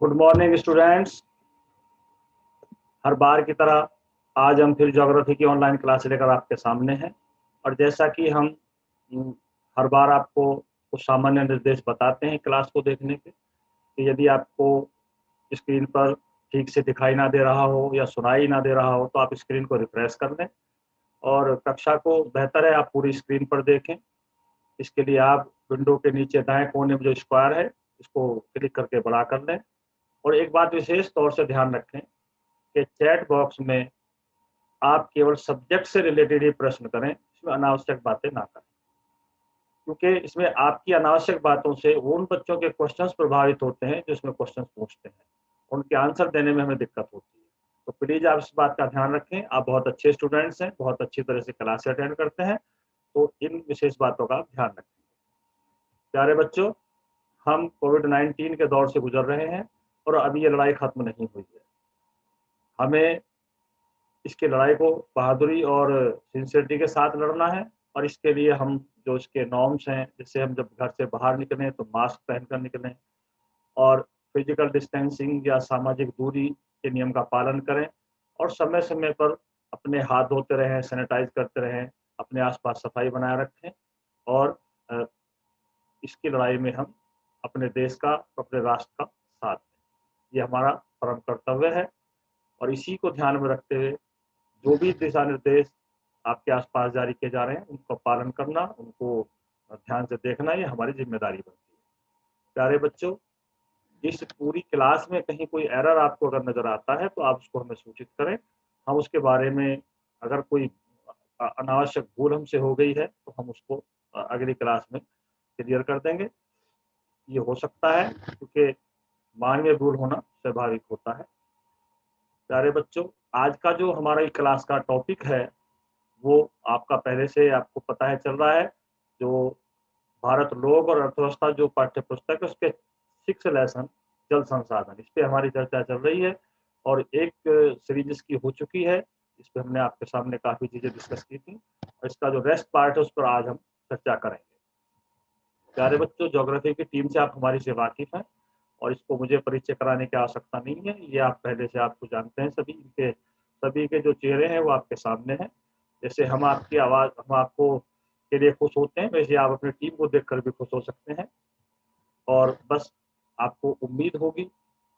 Good morning students. हर बार की तरह आज हम फिर ज्योग्राफी की ऑनलाइन क्लास लेकर आपके सामने हैं। और जैसा कि हम हर बार आपको कुछ सामान्य निर्देश बताते हैं क्लास को देखने के, कि यदि आपको स्क्रीन पर ठीक से दिखाई ना दे रहा हो या सुनाई ना दे रहा हो तो आप स्क्रीन को रिफ्रेश कर लें और कक्षा को बेहतर है आप पूरी स्क्रीन पर देखें। इसके लिए आप विंडो के नीचे दाएं कोने में जो स्क्वायर है इसको क्लिक करके बड़ा कर लें। और एक बात विशेष तौर से ध्यान रखें कि चैट बॉक्स में आप केवल सब्जेक्ट से रिलेटेड ही प्रश्न करें, इसमें अनावश्यक बातें ना करें, क्योंकि इसमें आपकी अनावश्यक बातों से उन बच्चों के क्वेश्चंस प्रभावित होते हैं जो इसमें क्वेश्चंस पूछते हैं, उनके आंसर देने में हमें दिक्कत होती है। तो प्लीज आप इस बात का ध्यान रखें। आप बहुत अच्छे स्टूडेंट्स हैं, बहुत अच्छी तरह से क्लास अटेंड करते हैं, तो इन विशेष बातों का ध्यान रखें। प्यारे बच्चों, हम कोविड-19 के दौर से गुजर रहे हैं और अभी ये लड़ाई खत्म नहीं हुई है। हमें इसकी लड़ाई को बहादुरी और सिंसियरिटी के साथ लड़ना है। और इसके लिए हम जो इसके नॉर्म्स हैं, जैसे हम जब घर से बाहर निकलें तो मास्क पहनकर निकलें और फिजिकल डिस्टेंसिंग या सामाजिक दूरी के नियम का पालन करें और समय समय पर अपने हाथ धोते रहें, सैनिटाइज करते रहें, अपने आसपास सफाई बनाए रखें। और इसकी लड़ाई में हम अपने देश का, अपने राष्ट्र का साथ दें, ये हमारा परम कर्तव्य है। और इसी को ध्यान में रखते हुए जो भी दिशा निर्देश आपके आसपास जारी किए जा रहे हैं उनका पालन करना, उनको ध्यान से देखना, ये हमारी जिम्मेदारी बनती है। प्यारे बच्चों, इस पूरी क्लास में कहीं कोई एरर आपको अगर नजर आता है तो आप उसको हमें सूचित करें। हम उसके बारे में, अगर कोई अनावश्यक भूल हमसे हो गई है तो हम उसको अगली क्लास में क्लियर कर देंगे। ये हो सकता है क्योंकि मानवीय भूल होना स्वाभाविक होता है। प्यारे बच्चों, आज का जो हमारा क्लास का टॉपिक है वो आपका पहले से आपको पता है चल रहा है। जो भारत लोक और अर्थव्यवस्था जो पाठ्य पुस्तक है उसके 6 लेसन जल संसाधन, इस पे हमारी चर्चा चल रही है और एक सीरीज इसकी हो चुकी है। इस पे हमने आपके सामने काफी चीजें डिस्कस की थी और इसका जो रेस्ट पार्ट है उस पर आज हम चर्चा करेंगे। प्यारे बच्चों, ज्योग्राफी की टीम से आप हमारी से वाकिफ हैं और इसको मुझे परिचय कराने की आवश्यकता नहीं है, ये आप पहले से आपको जानते हैं। सभी के जो चेहरे हैं वो आपके सामने हैं। जैसे हम आपकी आवाज़, हम आपको के लिए खुश होते हैं, वैसे आप अपनी टीम को देखकर भी खुश हो सकते हैं। और बस आपको उम्मीद होगी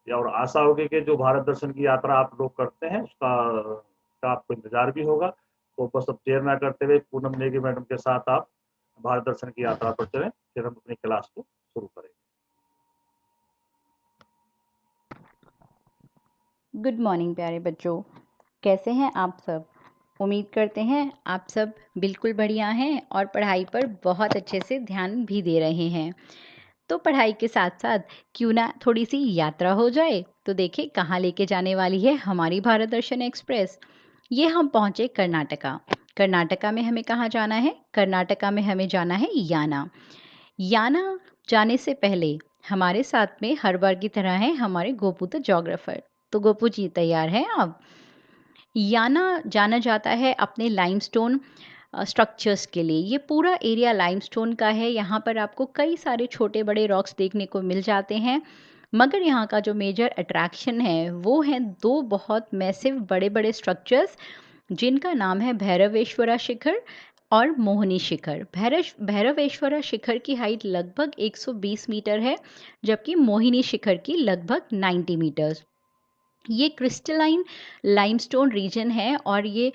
या और आशा होगी कि जो भारत दर्शन की यात्रा आप लोग करते हैं उसका का आपको इंतजार भी होगा। तो बस अब देर ना करते हुए पूनम नेगी मैडम के साथ आप भारत दर्शन की यात्रा पर चलें, फिर हम अपनी क्लास को शुरू करेंगे। गुड मॉर्निंग प्यारे बच्चों, कैसे हैं आप सब। उम्मीद करते हैं आप सब बिल्कुल बढ़िया हैं और पढ़ाई पर बहुत अच्छे से ध्यान भी दे रहे हैं। तो पढ़ाई के साथ साथ क्यों ना थोड़ी सी यात्रा हो जाए। तो देखिए कहाँ लेके जाने वाली है हमारी भारत दर्शन एक्सप्रेस। ये हम पहुँचे कर्नाटका। कर्नाटका में हमें कहाँ जाना है? कर्नाटका में हमें जाना है याना। याना जाने से पहले हमारे साथ में हर बार की तरह है हमारे गोपू द जोग्राफर। तो गोपू जी तैयार हैं आप? याना जाना जाता है अपने लाइमस्टोन स्ट्रक्चर्स के लिए। ये पूरा एरिया लाइमस्टोन का है। यहाँ पर आपको कई सारे छोटे बड़े रॉक्स देखने को मिल जाते हैं, मगर यहाँ का जो मेजर अट्रैक्शन है वो है दो बहुत मैसिव बड़े बड़े स्ट्रक्चर्स, जिनका नाम है भैरवेश्वरा शिखर और मोहिनी शिखर। भैरवेश्वरा शिखर की हाइट लगभग 120 मीटर है, जबकि मोहिनी शिखर की लगभग 90 मीटर्स। ये क्रिस्टलाइन लाइमस्टोन रीजन है और ये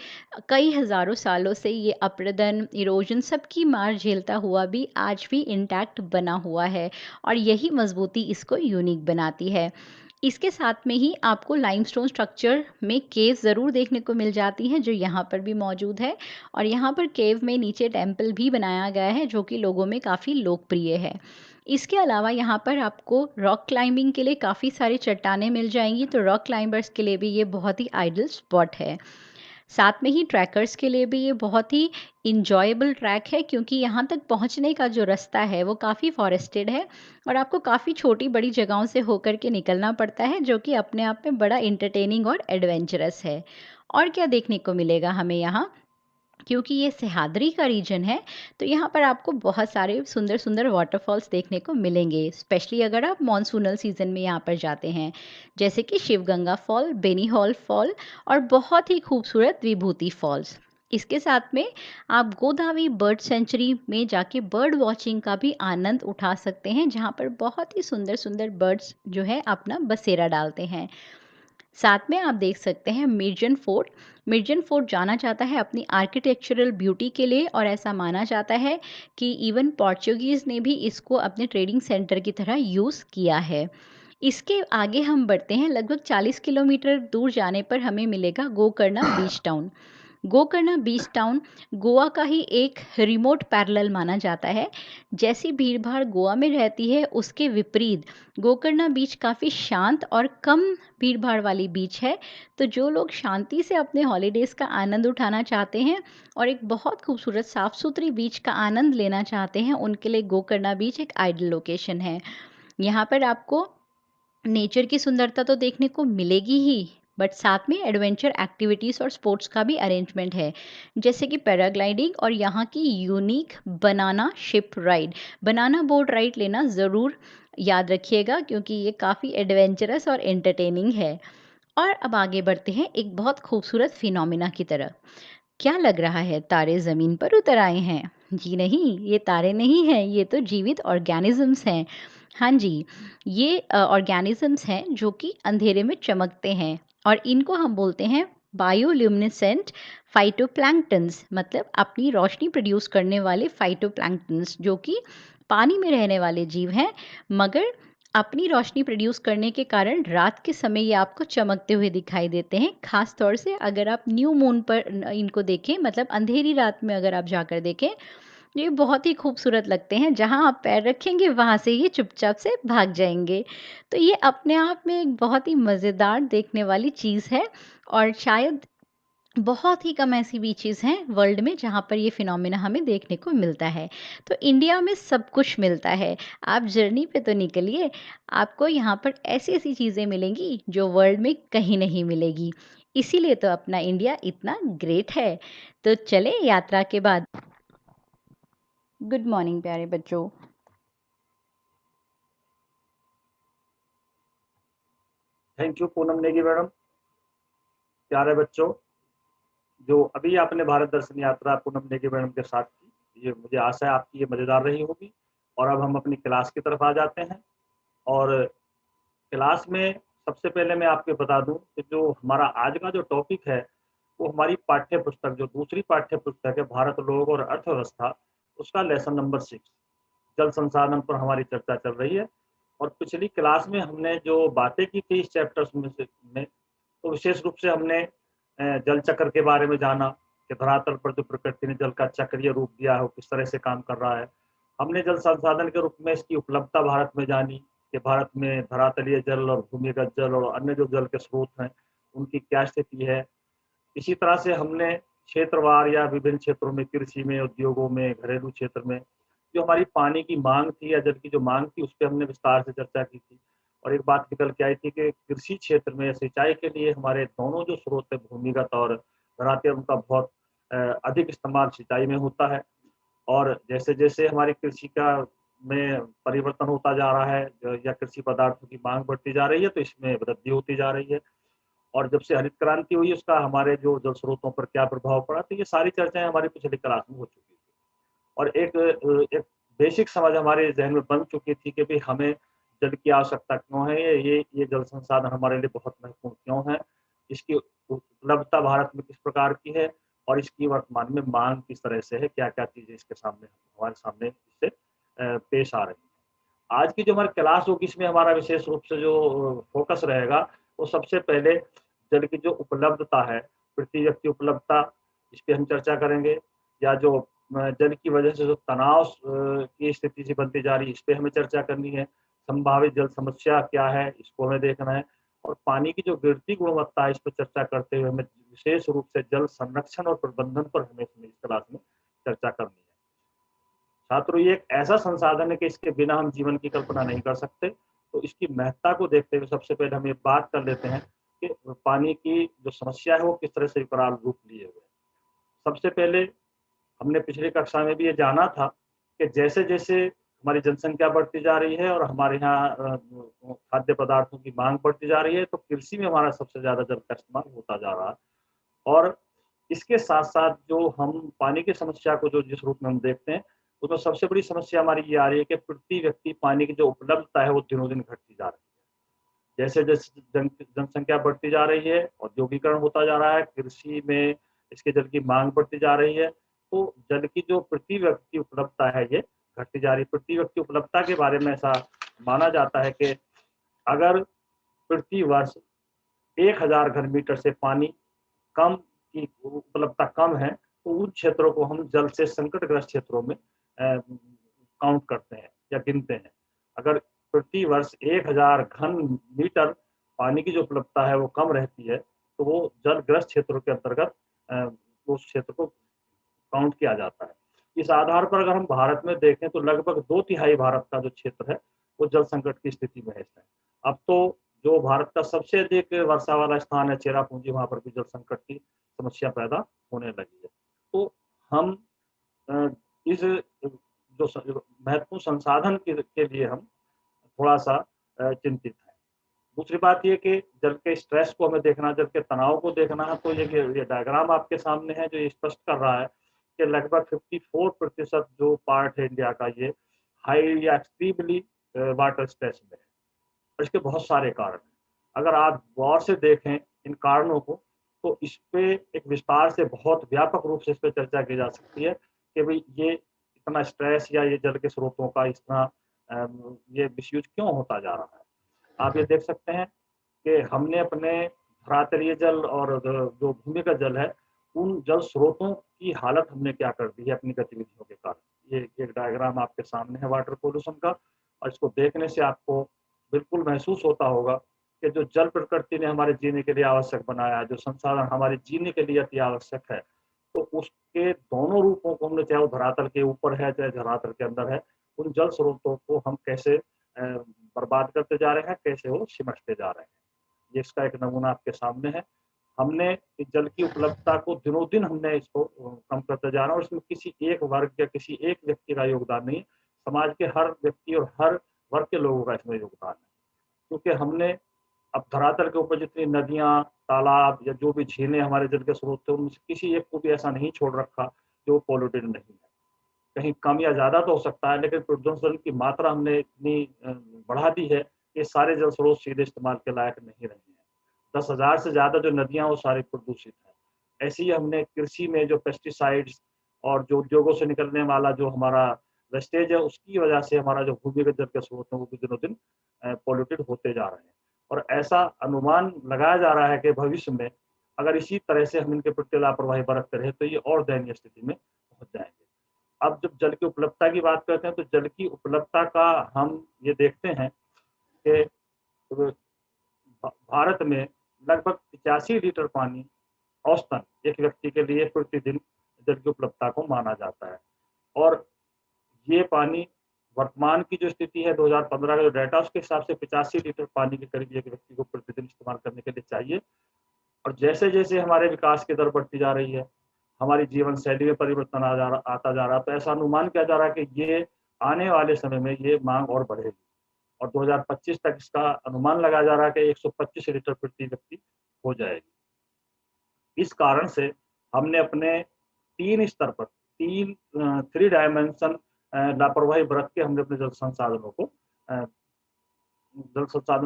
कई हज़ारों सालों से ये अपरदन, इरोजन सबकी मार झेलता हुआ भी आज भी इंटैक्ट बना हुआ है और यही मजबूती इसको यूनिक बनाती है। इसके साथ में ही आपको लाइमस्टोन स्ट्रक्चर में केव ज़रूर देखने को मिल जाती हैं, जो यहाँ पर भी मौजूद है। और यहाँ पर केव में नीचे टेम्पल भी बनाया गया है, जो कि लोगों में काफ़ी लोकप्रिय है। इसके अलावा यहाँ पर आपको रॉक क्लाइंबिंग के लिए काफ़ी सारी चट्टानें मिल जाएंगी, तो रॉक क्लाइंबर्स के लिए भी ये बहुत ही आइडियल स्पॉट है। साथ में ही ट्रैकर्स के लिए भी ये बहुत ही इंजॉयबल ट्रैक है, क्योंकि यहाँ तक पहुँचने का जो रास्ता है वो काफ़ी फॉरेस्टेड है और आपको काफ़ी छोटी बड़ी जगहों से होकर के निकलना पड़ता है, जो कि अपने आप में बड़ा इंटरटेनिंग और एडवेंचरस है। और क्या देखने को मिलेगा हमें यहाँ? क्योंकि ये सह्याद्री का रीजन है, तो यहाँ पर आपको बहुत सारे सुंदर-सुंदर वाटरफॉल्स देखने को मिलेंगे, स्पेशली अगर आप मॉनसूनल सीज़न में यहाँ पर जाते हैं, जैसे कि शिवगंगा फॉल, बेनीहॉल फॉल और बहुत ही खूबसूरत विभूति फॉल्स। इसके साथ में आप गोदावरी बर्ड सेंचुरी में जाके बर्ड वॉचिंग का भी आनंद उठा सकते हैं, जहाँ पर बहुत ही सुंदर-सुंदर बर्ड्स जो है अपना बसेरा डालते हैं। साथ में आप देख सकते हैं मिर्जन फोर्ट। मिर्जन फोर्ट जाना जाता है अपनी आर्किटेक्चरल ब्यूटी के लिए और ऐसा माना जाता है कि इवन पोर्चुगीज़ ने भी इसको अपने ट्रेडिंग सेंटर की तरह यूज़ किया है। इसके आगे हम बढ़ते हैं, लगभग 40 किलोमीटर दूर जाने पर हमें मिलेगा गोकर्णा बीच टाउन। गोकर्णा बीच टाउन गोवा का ही एक रिमोट पैरेलल माना जाता है। जैसी भीड़-भाड़ गोवा में रहती है, उसके विपरीत गोकर्णा बीच काफ़ी शांत और कम भीड़-भाड़ वाली बीच है। तो जो लोग शांति से अपने हॉलिडेज़ का आनंद उठाना चाहते हैं और एक बहुत खूबसूरत साफ-सुथरी बीच का आनंद लेना चाहते हैं, उनके लिए गोकर्णा बीच एक आइडियल लोकेशन है। यहाँ पर आपको नेचर की सुंदरता तो देखने को मिलेगी ही, बट साथ में एडवेंचर एक्टिविटीज़ और स्पोर्ट्स का भी अरेंजमेंट है, जैसे कि पैराग्लाइडिंग और यहाँ की unique banana ship ride. Banana boat ride लेना ज़रूर याद रखिएगा, क्योंकि ये काफ़ी एडवेंचरस और एंटरटेनिंग है। और अब आगे बढ़ते हैं एक बहुत खूबसूरत फिनोमिना की तरफ। क्या लग रहा है तारे ज़मीन पर उतर आए हैं? जी नहीं, ये तारे नहीं हैं, ये तो जीवित ऑर्गेनिज़म्स हैं। हाँ जी, ये ऑर्गेनिज़म्स हैं जो कि अंधेरे में चमकते हैं और इनको हम बोलते हैं बायोल्यूमिनेसेंट फाइटोप्लैंक्टन्स, मतलब अपनी रोशनी प्रोड्यूस करने वाले फाइटोप्लैंक्टन्स, जो कि पानी में रहने वाले जीव हैं, मगर अपनी रोशनी प्रोड्यूस करने के कारण रात के समय ये आपको चमकते हुए दिखाई देते हैं। ख़ास तौर से अगर आप न्यू मून पर इनको देखें, मतलब अंधेरी रात में अगर आप जाकर देखें, ये बहुत ही खूबसूरत लगते हैं। जहाँ आप पैर रखेंगे वहाँ से ये चुपचाप से भाग जाएँगे। तो ये अपने आप में एक बहुत ही मज़ेदार देखने वाली चीज़ है और शायद बहुत ही कम ऐसी बीचेज़ हैं वर्ल्ड में जहाँ पर ये फिनोमिना हमें देखने को मिलता है। तो इंडिया में सब कुछ मिलता है। आप जर्नी पे तो निकलिए, आपको यहाँ पर ऐसी-ऐसी चीज़ें मिलेंगी जो वर्ल्ड में कहीं नहीं मिलेगी। इसीलिए तो अपना इंडिया इतना ग्रेट है। तो चलें यात्रा के बाद। गुड मॉर्निंग प्यारे बच्चों। Thank you Poonam Negi madam. प्यारे बच्चों, जो अभी आपने भारत दर्शन यात्रा पूनम नेगी मैडम के साथ की, ये मुझे आशा है आपकी ये मज़ेदार रही होगी। और अब हम अपनी क्लास की तरफ आ जाते हैं। और क्लास में सबसे पहले मैं आपको बता दूं कि जो हमारा आज का जो टॉपिक है, वो हमारी पाठ्य पुस्तक, जो दूसरी पाठ्य पुस्तक है भारत लोक और अर्थव्यवस्था, उसका लेसन नंबर 6 जल संसाधन पर हमारी चर्चा चल रही है। और पिछली क्लास में हमने जो बातें की थी इस चैप्टर्स में तो विशेष रूप से हमने जल चक्र के बारे में जाना कि धरातल पर जो प्रकृति ने जल का चक्रीय रूप दिया है वो किस तरह से काम कर रहा है। हमने जल संसाधन के रूप में इसकी उपलब्धता भारत में जानी कि भारत में धरातलीय जल और भूमिगत जल और अन्य जो जल के स्रोत हैं उनकी क्या स्थिति है। इसी तरह से हमने क्षेत्रवार या विभिन्न क्षेत्रों में, कृषि में, उद्योगों में, घरेलू क्षेत्र में जो हमारी पानी की मांग थी या जल की जो मांग थी उस पर हमने विस्तार से चर्चा की थी। और एक बात निकल के आई थी कि कृषि क्षेत्र में सिंचाई के लिए हमारे दोनों जो स्रोत है, भूमिगत और धरातल, उनका बहुत अधिक इस्तेमाल सिंचाई में होता है। और जैसे जैसे हमारी कृषि का में परिवर्तन होता जा रहा है या कृषि पदार्थों की मांग बढ़ती जा रही है, तो इसमें वृद्धि होती जा रही है। और जब से हरित क्रांति हुई उसका हमारे जो जल स्रोतों पर क्या प्रभाव पड़ा, तो ये सारी चर्चाएं हमारी पिछली क्लास में हो चुकी थी। और एक बेसिक समझ हमारे जहन में बन चुकी थी कि भाई हमें जल की आवश्यकता क्यों है, ये जल संसाधन हमारे लिए बहुत महत्वपूर्ण क्यों है, इसकी उपलब्धता भारत में किस प्रकार की है और इसकी वर्तमान में मांग किस तरह से है, क्या क्या चीजें इसके सामने हमारे सामने इससे पेश आ रही है। आज की जो हमारी क्लास होगी इसमें हमारा विशेष रूप से जो फोकस रहेगा वो सबसे पहले जल की जो उपलब्धता है, प्रति व्यक्ति उपलब्धता, इस पर हम चर्चा करेंगे। या जो जल की वजह से जो तनाव की स्थिति सी बनती जा रही है, इस पे हमें चर्चा करनी है। संभावित जल समस्या क्या है, इसको हमें देखना है। और पानी की जो गिरती गुणवत्ता है, इस पर चर्चा करते हुए हमें विशेष रूप से जल संरक्षण और प्रबंधन पर हमें इस क्लास में चर्चा करनी है। छात्रों, ये एक ऐसा संसाधन है कि इसके बिना हम जीवन की कल्पना नहीं कर सकते। तो इसकी महत्ता को देखते हुए सबसे पहले हम ये बात कर लेते हैं कि पानी की जो समस्या है वो किस तरह से विकराल रूप लिए हुए है। सबसे पहले हमने पिछली कक्षा में भी ये जाना था कि जैसे जैसे हमारी जनसंख्या बढ़ती जा रही है और हमारे यहाँ खाद्य पदार्थों की मांग बढ़ती जा रही है, तो कृषि में हमारा सबसे ज़्यादा जल का इस्तेमाल होता जा रहा है। और इसके साथ-साथ जो हम पानी की समस्या को जो जिस रूप में हम देखते हैं, उसमें सबसे बड़ी समस्या हमारी ये आ रही है कि प्रति व्यक्ति पानी की जो उपलब्धता है, वो दिनों-दिन घटती जा रही है। जैसे-जैसे जनसंख्या बढ़ती जा रही है, औद्योगीकरण होता जा रहा है, कृषि में इसके जल की माँग बढ़ती जा रही है, तो जल की जो प्रति व्यक्ति उपलब्धता है, ये घटती जा रही है। प्रति व्यक्ति उपलब्धता के बारे में ऐसा माना जाता है कि अगर प्रति वर्ष 1000 घन मीटर से पानी कम की उपलब्धता कम है, तो उन क्षेत्रों को हम जल से संकटग्रस्त क्षेत्रों में काउंट करते हैं या गिनते हैं। अगर प्रति वर्ष 1000 घन मीटर पानी की जो उपलब्धता है वो कम रहती है, तो वो जलग्रस्त क्षेत्रों के अंतर्गत उस क्षेत्र को काउंट किया जाता है। इस आधार पर अगर हम भारत में देखें तो लगभग 2/3 भारत का जो क्षेत्र है, वो जल संकट की स्थिति में है इस टाइम। अब तो जो भारत का सबसे अधिक वर्षा वाला स्थान है चेरापूंजी, वहाँ पर भी जल संकट की समस्या पैदा होने लगी है। तो हम इस जो महत्वपूर्ण संसाधन के लिए हम थोड़ा-सा चिंतित हैं। दूसरी बात ये कि जल के स्ट्रेस को हमें देखना, जल के तनाव को देखना है, तो ये डायग्राम आपके सामने है जो ये स्पष्ट कर रहा है कि लगभग 54% जो पार्ट है इंडिया का, ये हाई या एक्सट्रीमली वाटर स्ट्रेस में है। और इसके बहुत सारे कारण हैं। अगर आप गौर से देखें इन कारणों को, तो इस पे एक विस्तार से बहुत व्यापक रूप से इस पे चर्चा की जा सकती है कि भई ये इतना स्ट्रेस या ये जल के स्रोतों का इतना ये मिसयूज़ क्यों होता जा रहा है। आप ये देख सकते हैं कि हमने अपने धरातलीय जल और जो भूमिगत जल है, उन जल स्रोतों की हालत हमने क्या कर दी है अपनी गतिविधियों के कारण। ये एक डायग्राम आपके सामने है वाटर पॉल्यूशन का, और इसको देखने से आपको बिल्कुल महसूस होता होगा कि जो जल प्रकृति ने हमारे जीने के लिए आवश्यक बनाया है, जो संसाधन हमारे जीने के लिए अति आवश्यक है, तो उसके दोनों रूपों को हमने, चाहे वो धरातल के ऊपर है, चाहे धरातल के अंदर है, उन जल स्रोतों को हम कैसे बर्बाद करते जा रहे हैं, कैसे वो सिमटते जा रहे हैं। ये इसका एक नमूना आपके सामने है। हमने इस जल की उपलब्धता को दिनों-दिन हमने इसको कम करते जा रहे हैं, और इसमें किसी एक वर्ग या किसी एक व्यक्ति का योगदान नहीं है। समाज के हर व्यक्ति और हर वर्ग के लोगों का इसमें योगदान है। क्योंकि हमने अब धरातल के ऊपर जितनी नदियाँ, तालाब या जो भी झीलें हमारे जल के स्रोत थे, उनमें से किसी एक को भी ऐसा नहीं छोड़ रखा जो पॉल्यूटेड नहीं है। कहीं कम या ज़्यादा तो हो सकता है, लेकिन प्रदूषण की मात्रा हमने इतनी बढ़ा दी है कि सारे जल स्रोत सीधे इस्तेमाल के लायक नहीं रहे हैं। 10,000 से ज़्यादा जो नदियाँ, वो सारी प्रदूषित हैं। ऐसे ही हमने कृषि में जो पेस्टिसाइड्स और जो उद्योगों से निकलने वाला जो हमारा वेस्टेज है, उसकी वजह से हमारा जो भूमिगत जल के स्रोत हैं, वो भी दिनों-दिन पॉल्यूटेड होते जा रहे हैं। और ऐसा अनुमान लगाया जा रहा है कि भविष्य में अगर इसी तरह से हम इनके प्रति लापरवाही बरतते रहे, तो ये और दयनीय स्थिति में पहुँच जाएँगे। अब जब जल की उपलब्धता की बात करते हैं, तो जल की उपलब्धता का हम ये देखते हैं कि भारत में लगभग 85 लीटर पानी औसतन एक व्यक्ति के लिए प्रतिदिन जल की उपलब्धता को माना जाता है। और ये पानी वर्तमान की जो स्थिति है 2015 का जो डाटा, उसके हिसाब से 85 लीटर पानी के करीब एक व्यक्ति को प्रतिदिन इस्तेमाल करने के लिए चाहिए। और जैसे-जैसे हमारे विकास की दर बढ़ती जा रही है, हमारी जीवन शैली में परिवर्तन आता जा रहा है, तो ऐसा अनुमान किया जा रहा है कि ये आने वाले समय में ये माँग और बढ़ेगी, और 2025 तक इसका अनुमान लगाया जा रहा है कि 125 लीटर प्रति व्यक्ति हो जाएगी। इस कारण से हमने अपने 3 स्तर पर 3 डायमेंशन लापरवाही बरत के हमने अपने जल संसाधनों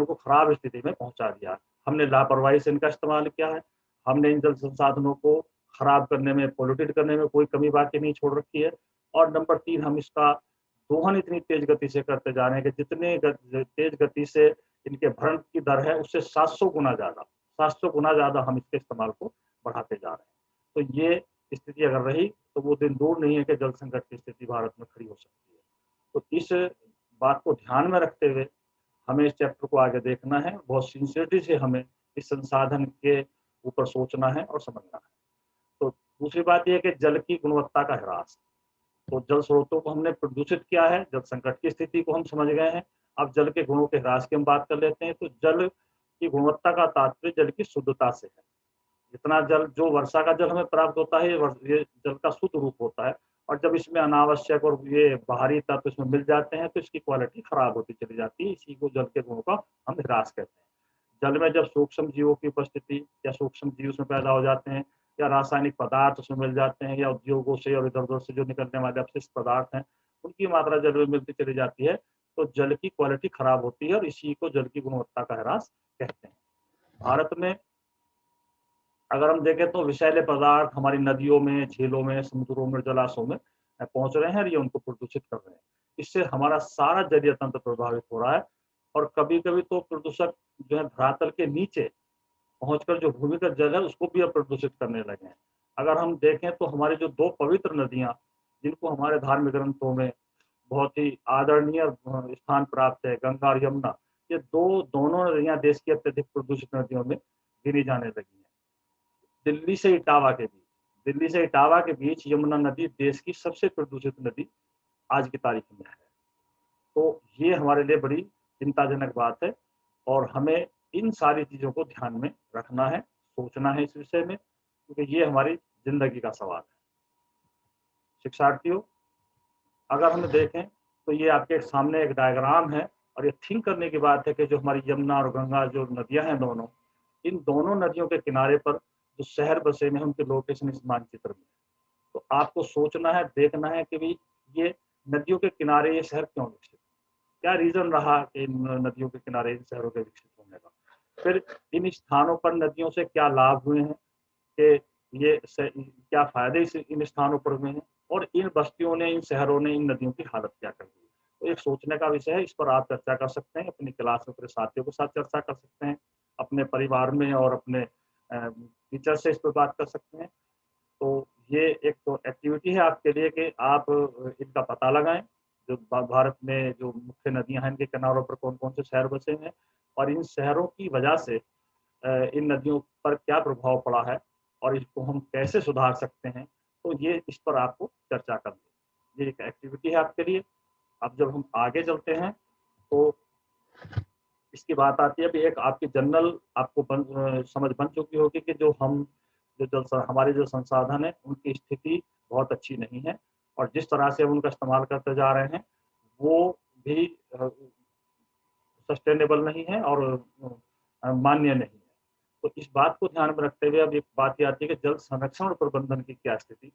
को खराब स्थिति में पहुँचा दिया है। हमने लापरवाही से इनका इस्तेमाल किया है। हमने इन जल संसाधनों को खराब करने में, पॉल्यूटेड करने में कोई कमी बाकी नहीं छोड़ रखी है। और नंबर 3, हम इसका दोहन इतनी तेज गति से करते जा रहे हैं कि जितने तेज गति से इनके भरण की दर है, उससे 700 गुना ज़्यादा हम इसके इस्तेमाल को बढ़ाते जा रहे हैं। तो ये स्थिति अगर रही, तो वो दिन दूर नहीं है कि जल संकट की स्थिति भारत में खड़ी हो सकती है। तो इस बात को ध्यान में रखते हुए हमें इस चैप्टर को आगे देखना है। बहुत सिंसियरिटी से हमें इस संसाधन के ऊपर सोचना है और समझना है। तो दूसरी बात ये है कि जल की गुणवत्ता का ह्रास। तो जल स्रोतों को हमने प्रदूषित किया है, जल संकट की स्थिति को हम समझ गए हैं। अब जल के गुणों के ह्रास की हम बात कर लेते हैं। तो जल की गुणवत्ता का तात्पर्य जल की शुद्धता से है। जितना जल जो वर्षा का जल हमें प्राप्त होता है ये जल का शुद्ध रूप होता है, और जब इसमें अनावश्यक और ये बाहरी तत्व इसमें मिल जाते हैं तो इसकी क्वालिटी खराब होती चली जाती है। इसी को जल के गुणों का हम ह्रास कहते हैं। जल में जब सूक्ष्म जीवों की उपस्थिति या सूक्ष्म जीव उसमें पैदा हो जाते हैं, या रासायनिक पदार्थ उसमें मिल जाते हैं, या उद्योगों से और इधर उधर से जो निकलने वाले अपशिष्ट पदार्थ हैं उनकी मात्रा जल में मिलती चली जाती है, तो जल की क्वालिटी खराब होती है और इसी को जल की गुणवत्ता का ह्रास कहते हैं। भारत में अगर हम देखें तो विषैले पदार्थ हमारी नदियों में, झीलों में, समुद्रों में, जलाशयों में पहुंच रहे हैं और ये उनको प्रदूषित कर रहे हैं। इससे हमारा सारा जलीय तंत्र प्रभावित हो रहा है, और कभी-कभी तो प्रदूषक जो है धरातल के नीचे पहुंचकर जो भूमिगत जल है उसको भी अब प्रदूषित करने लगे हैं। अगर हम देखें तो हमारी जो 2 पवित्र नदियाँ, जिनको हमारे धार्मिक ग्रंथों में बहुत ही आदरणीय स्थान प्राप्त है, गंगा और यमुना, ये दोनों नदियाँ देश की अत्यधिक प्रदूषित नदियों में गिनी जाने लगी हैं। दिल्ली से इटावा के बीच यमुना नदी देश की सबसे प्रदूषित नदी आज की तारीख में है। तो ये हमारे लिए बड़ी चिंताजनक बात है, और हमें इन सारी चीज़ों को ध्यान में रखना है, सोचना है इस विषय में, क्योंकि ये हमारी ज़िंदगी का सवाल है। शिक्षार्थियों, अगर हम देखें तो ये आपके सामने एक डायग्राम है, और ये थिंक करने की बात है कि जो हमारी यमुना और गंगा जो नदियाँ हैं दोनों, इन दोनों नदियों के किनारे पर जो शहर बसे हुए हैं उनके लोकेशन इस मानचित्र में। तो आपको सोचना है, देखना है कि भाई ये नदियों के किनारे ये शहर क्यों विकसित, क्या रीजन रहा इन नदियों के किनारे इन शहरों के विकसित होने का। फिर इन स्थानों पर नदियों से क्या लाभ हुए हैं, कि ये क्या फायदे इन स्थानों पर हुए हैं, और इन बस्तियों ने, इन शहरों ने इन नदियों की हालत क्या कर दी। तो एक सोचने का विषय है, इस पर आप चर्चा कर सकते हैं, अपनी क्लास में अपने साथियों के साथ चर्चा कर सकते हैं, अपने परिवार में और अपने टीचर से इस पर बात कर सकते हैं। तो ये एक तो एक्टिविटी है आपके लिए कि आप इनका पता लगाएं, जो भारत में जो मुख्य नदियां हैं इनके किनारों पर कौन कौन से शहर बसे हैं, और इन शहरों की वजह से इन नदियों पर क्या प्रभाव पड़ा है और इसको हम कैसे सुधार सकते हैं। तो ये इस पर आपको चर्चा करनी, ये एक एक्टिविटी है आपके लिए। अब जब हम आगे चलते हैं तो इसकी बात आती है, अभी एक आपकी जनरल आपको समझ बन चुकी होगी कि जो हमारे जो संसाधन है उनकी स्थिति बहुत अच्छी नहीं है, और जिस तरह से हम उनका इस्तेमाल करते जा रहे हैं वो भी सस्टेनेबल नहीं है और मान्य नहीं है। तो इस बात को ध्यान में रखते हुए अब एक बात ये आती है कि जल संरक्षण और प्रबंधन की क्या स्थिति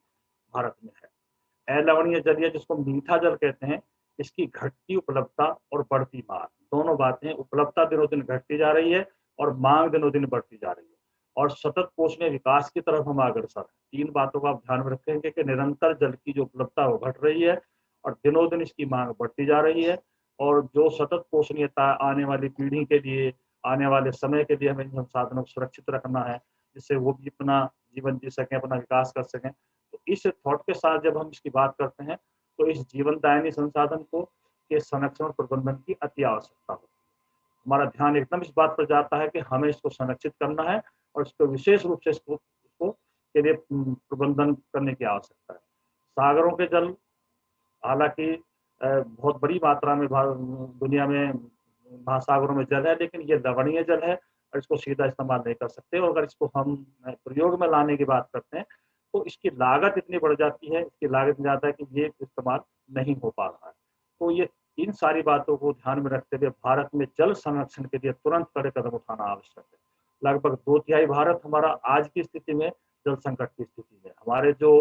भारत में है। अलवणीय जल, जिसको मीठा जल कहते हैं, इसकी घटती उपलब्धता और बढ़ती मांग, दोनों बातें, उपलब्धता दिनों दिन घटती जा रही है और मांग दिनों दिन बढ़ती जा रही है, और सतत पोषणीय विकास की तरफ हम अग्रसर हैं। 3 बातों को आप ध्यान में रखेंगे कि निरंतर जल की जो उपलब्धता वो घट रही है और दिनों दिन इसकी मांग बढ़ती जा रही है, और जो सतत पोषणीयता आने वाली पीढ़ी के लिए, आने वाले समय के लिए हमें इन संसाधनों को सुरक्षित रखना है, जिससे वो भी अपना जीवन जी सकें, अपना विकास कर सकें। तो इस थॉट के साथ जब हम इसकी बात करते हैं तो इस जीवनदायिनी संसाधन को के संरक्षण और प्रबंधन की अति आवश्यकता होती है। हमारा ध्यान एकदम इस बात पर जाता है कि हमें इसको संरक्षित करना है और इसको विशेष रूप से इसको के लिए प्रबंधन करने की आवश्यकता है। सागरों के जल हालांकि बहुत बड़ी मात्रा में दुनिया में महासागरों में जल है, लेकिन ये लवणीय जल है और इसको सीधा इस्तेमाल नहीं कर सकते, और अगर इसको हम प्रयोग में लाने की बात करते हैं तो इसकी लागत इतनी बढ़ जाती है, इसकी लागत ज़्यादा है कि ये इस्तेमाल नहीं हो पा रहा है। तो ये इन सारी बातों को ध्यान में रखते हुए भारत में जल संरक्षण के लिए तुरंत कड़े कदम उठाना आवश्यक है। लगभग 2/3 भारत हमारा आज की स्थिति में जल संकट की स्थिति में, हमारे जो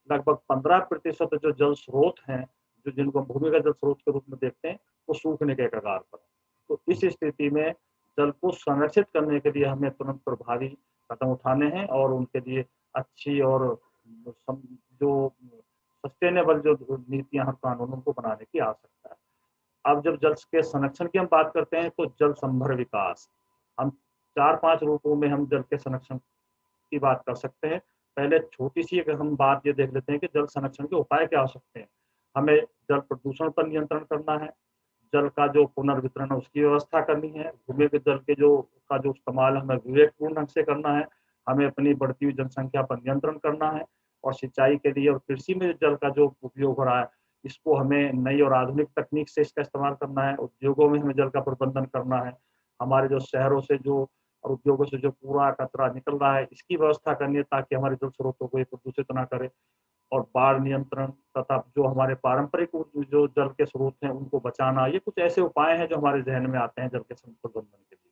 लगभग 15% जो जल स्रोत हैं, जो जिनको भूमिगत जल स्रोत के रूप में देखते हैं, वो सूखने के कगार पर। तो इस स्थिति में जल को संरक्षित करने के लिए हमें तुरंत प्रभावी कदम उठाने हैं और उनके लिए अच्छी और जो सस्टेनेबल जो नीतियां और कानूनों को बनाने की आवश्यकता है। अब जब जल के संरक्षण की हम बात करते हैं तो जल संभर विकास, हम 4-5 रूपों में हम जल के संरक्षण की बात कर सकते हैं। पहले छोटी सी अगर हम बात ये देख लेते हैं कि जल संरक्षण के उपाय क्या हो सकते हैं। हमें जल प्रदूषण पर नियंत्रण करना है, जल का जो पुनर्वितरण है उसकी व्यवस्था करनी है, भूमिगत जल के जो इस्तेमाल हमें विवेकपूर्ण ढंग से करना है, हमें अपनी बढ़ती हुई जनसंख्या पर नियंत्रण करना है, और सिंचाई के लिए और कृषि में जल का जो उपयोग हो रहा है इसको हमें नई और आधुनिक तकनीक से इसका इस्तेमाल करना है। उद्योगों में हमें जल का प्रबंधन करना है, हमारे जो शहरों से जो और उद्योगों से जो कूड़ा कचरा निकल रहा है इसकी व्यवस्था करनी है ताकि हमारे जल स्रोतों को ये प्रदूषित ना करे। और बाढ़ नियंत्रण तथा जो हमारे पारंपरिक जो जल के स्रोत हैं उनको बचाना, ये कुछ ऐसे उपाय हैं जो हमारे जहन में आते हैं जल के प्रबंधन के लिए।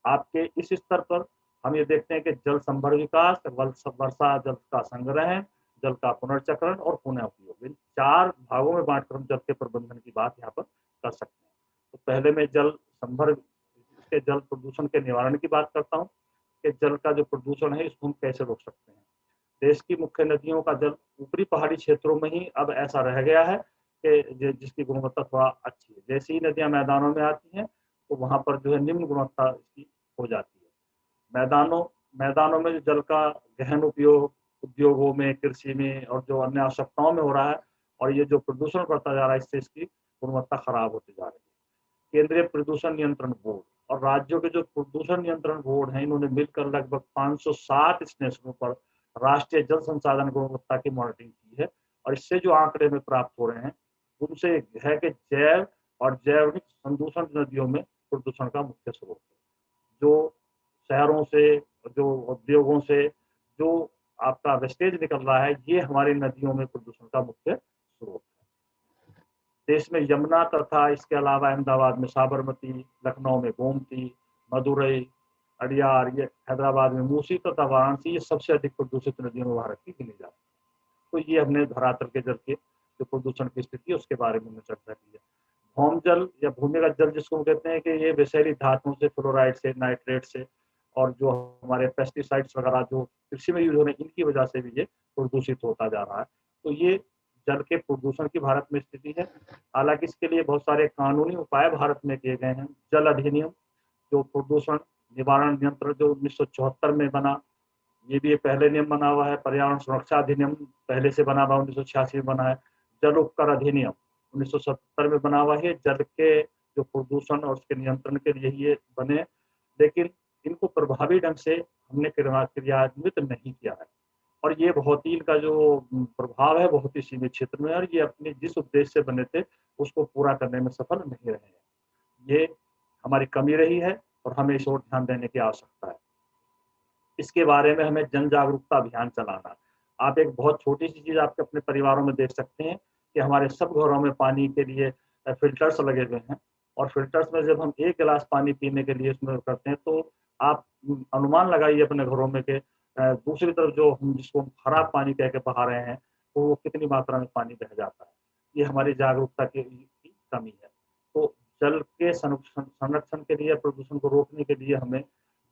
आपके इस स्तर पर हम ये देखते हैं कि जल संभर विकास, वर्षा जल का संग्रह, जल का पुनर्चक्रण और पुनः उपयोग, इन 4 भागों में बांटकर हम जल के प्रबंधन की बात यहाँ पर कर सकते हैं। तो पहले मैं जल संभर के जल प्रदूषण के निवारण की बात करता हूँ कि जल का जो प्रदूषण है इसको हम कैसे रोक सकते हैं। देश की मुख्य नदियों का जल ऊपरी पहाड़ी क्षेत्रों में ही अब ऐसा रह गया है कि जिसकी गुणवत्ता थोड़ा अच्छी है। जैसे ही नदियां मैदानों में आती हैं तो वहां पर जो है निम्न गुणवत्ता इसकी हो जाती है। मैदानों में जो जल का गहन उपयोग उद्योगों में, कृषि में और जो अन्य आवश्यकताओं में हो रहा है, और ये जो प्रदूषण बढ़ता जा रहा है इससे इसकी गुणवत्ता खराब होती जा रही है। केंद्रीय प्रदूषण नियंत्रण बोर्ड और राज्यों के जो प्रदूषण नियंत्रण बोर्ड हैं, इन्होंने मिलकर लगभग 507 स्टेशनों पर राष्ट्रीय जल संसाधन गुणवत्ता की मॉनिटरिंग की है। और इससे जो आंकड़े में प्राप्त हो रहे हैं उनसे है कि जैव और जैविक संदूषण नदियों में प्रदूषण का मुख्य स्रोत है। जो शहरों से, जो उद्योगों से जो आपका वेस्टेज निकल रहा है, ये हमारी नदियों में प्रदूषण का मुख्य स्रोत है। देश में यमुना तथा इसके अलावा अहमदाबाद में साबरमती, लखनऊ में गोमती, मदुरई, अड़ियार, ये हैदराबाद में मूसी तथा वाराणसी, ये सबसे अधिक प्रदूषित नदियों में भारत की गिनी जाती है। तो ये हमने धरातल के जल के जो प्रदूषण की स्थिति है उसके बारे में हमने चर्चा की है। भौम जल या भूमिगत जल जिसको कहते हैं कि ये विषैली धातुओं से, फ्लोराइड से, नाइट्रेट से और जो हमारे पेस्टिसाइड्स वगैरह जो कृषि में यूज हो रहे हैं इनकी वजह से भी ये प्रदूषित होता जा रहा है। तो ये जल के प्रदूषण की भारत में स्थिति है। हालांकि इसके लिए बहुत सारे कानूनी उपाय भारत में किए गए हैं। जल अधिनियम जो प्रदूषण निवारण नियंत्रण जो 1974 में बना, ये भी पहले नियम बना हुआ है। पर्यावरण सुरक्षा अधिनियम पहले से बना हुआ 1986 में बना है। जल उपकर अधिनियम 1970 में बना हुआ है। जल के जो प्रदूषण और उसके नियंत्रण के लिए ये बने, लेकिन इनको प्रभावी ढंग से हमने क्रियान्वित नहीं किया है। और ये बहुत ही इनका जो प्रभाव है बहुत ही सीमित क्षेत्र में, और ये अपने जिस उद्देश्य से बने थे उसको पूरा करने में सफल नहीं रहे हैं। ये हमारी कमी रही है और हमें इस ओर ध्यान देने की आवश्यकता है। इसके बारे में हमें जन जागरूकता अभियान चलाना। आप एक बहुत छोटी सी चीज आपके अपने परिवारों में देख सकते हैं कि हमारे सब घरों में पानी के लिए फिल्टर्स लगे हुए हैं, और फिल्टर्स में जब हम एक गिलास पानी पीने के लिए उसमें करते हैं तो आप अनुमान लगाइए अपने घरों में कि दूसरी तरफ जो हम जिसको हम खराब पानी कह के बहा रहे हैं तो वो कितनी मात्रा में पानी बह जाता है। ये हमारी जागरूकता की कमी है। तो जल के संरक्षण के लिए, प्रदूषण को रोकने के लिए हमें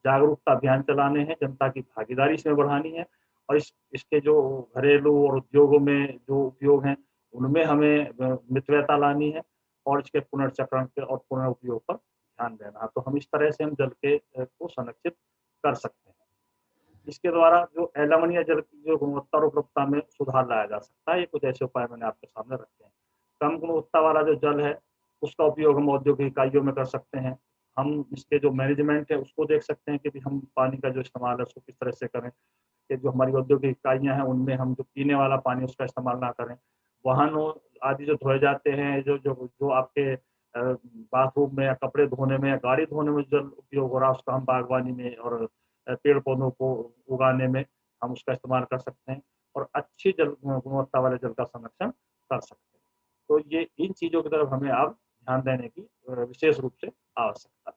जागरूकता अभियान चलाने हैं, जनता की भागीदारी इसमें बढ़ानी है, और इसके जो घरेलू और उद्योगों में जो उपयोग हैं उनमें हमें मितव्ययता लानी है, और इसके पुनर्चक्रण के और पुनः उपयोग पर ध्यान देना। तो हम इस तरह से हम जल के को संरक्षित कर सकते हैं। इसके द्वारा जो एल्युमिनियम जल की जो गुणवत्ता और उपलब्धता में सुधार लाया जा सकता है। ये कुछ ऐसे उपाय मैंने आपके सामने रखे हैं। कम गुणवत्ता वाला जो जल है उसका उपयोग हम औद्योगिक इकाइयों में कर सकते हैं। हम इसके जो मैनेजमेंट है उसको देख सकते हैं कि हम पानी का जो इस्तेमाल है उसको किस तरह से करें, कि जो हमारी औद्योगिक इकाइयाँ हैं उनमें हम जो पीने वाला पानी उसका इस्तेमाल ना करें। वाहनों आदि जो धोए जाते हैं, जो जो जो आपके बाथरूम में या कपड़े धोने में या गाड़ी धोने में जल उपयोग हो रहा है उसका हम बागवानी में और पेड़ पौधों को उगाने में हम उसका इस्तेमाल कर सकते हैं, और अच्छी जल गुणवत्ता वाले जल का संरक्षण कर सकते हैं। तो ये इन चीज़ों की तरफ हमें अब ध्यान देने की विशेष रूप से आवश्यकता है।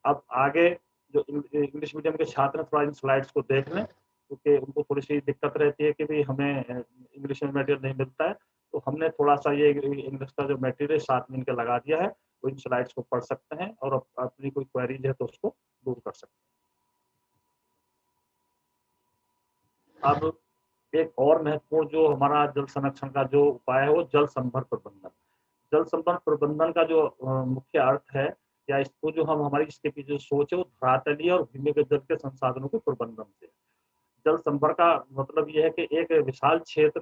अब आगे जो इंग्लिश मीडियम के छात्र थोड़ा इन स्लाइड्स को देख लें, क्योंकि उनको थोड़ी सी दिक्कत रहती है कि भाई हमें इंग्लिश में मटेरियल नहीं मिलता है। तो हमने थोड़ा सा ये इंग्लिश का जो मटेरियल 7 मिनट का लगा दिया है, वो इन स्लाइड्स को पढ़ सकते हैं और अपनी कोई क्वेरीज है तो उसको दूर कर सकते हैं। अब एक और महत्वपूर्ण जो हमारा जल संरक्षण का जो उपाय है वो जल संभर प्रबंधन। जल संभर प्रबंधन का जो मुख्य अर्थ है या इसको जो हम हमारी इसके पीछे जो सोच है वो धरातलीय और भूमिगत जल के संसाधनों के प्रबंधन से। जल संभर का मतलब ये है कि एक विशाल क्षेत्र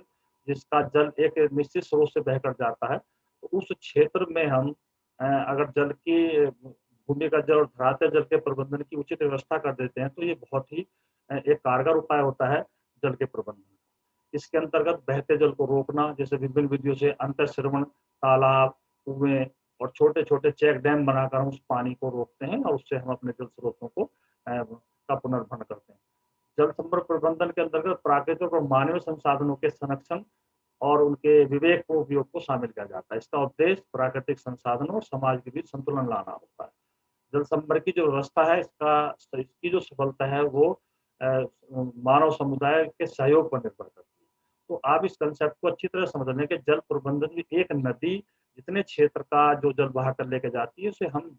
जिसका जल एक निश्चित स्रोत से बहकर जाता है, तो उस क्षेत्र में हम अगर जल की भूमिगत जल और धरातल जल के प्रबंधन की उचित व्यवस्था कर देते हैं तो ये बहुत ही एक कारगर उपाय होता है जल के प्रबंधन। इसके अंतर्गत बहते जल को रोकना, जैसे विभिन्न विधियों से अंतःश्रवण, तालाब, कुएं और छोटे छोटे चेक डैम बनाकर हम उस पानी को रोकते हैं और उससे हम अपने जल स्रोतों को का पुनर्भरण करते हैं। जल संपदा प्रबंधन के अंतर्गत प्राकृतिक और मानवीय संसाधनों के संरक्षण और उनके विवेकपूर्ण उपयोग को शामिल किया जाता है। इसका उद्देश्य प्राकृतिक संसाधनों और समाज के बीच संतुलन लाना होता है। जल संपदा की जो व्यवस्था है इसकी जो सफलता है वो मानव समुदाय के सहयोग पर निर्भर करती है। तो आप इस कंसेप्ट को अच्छी तरह समझ लें कि जल प्रबंधन भी एक नदी जितने क्षेत्र का जो जल बहा कर लेके जाती है उसे हम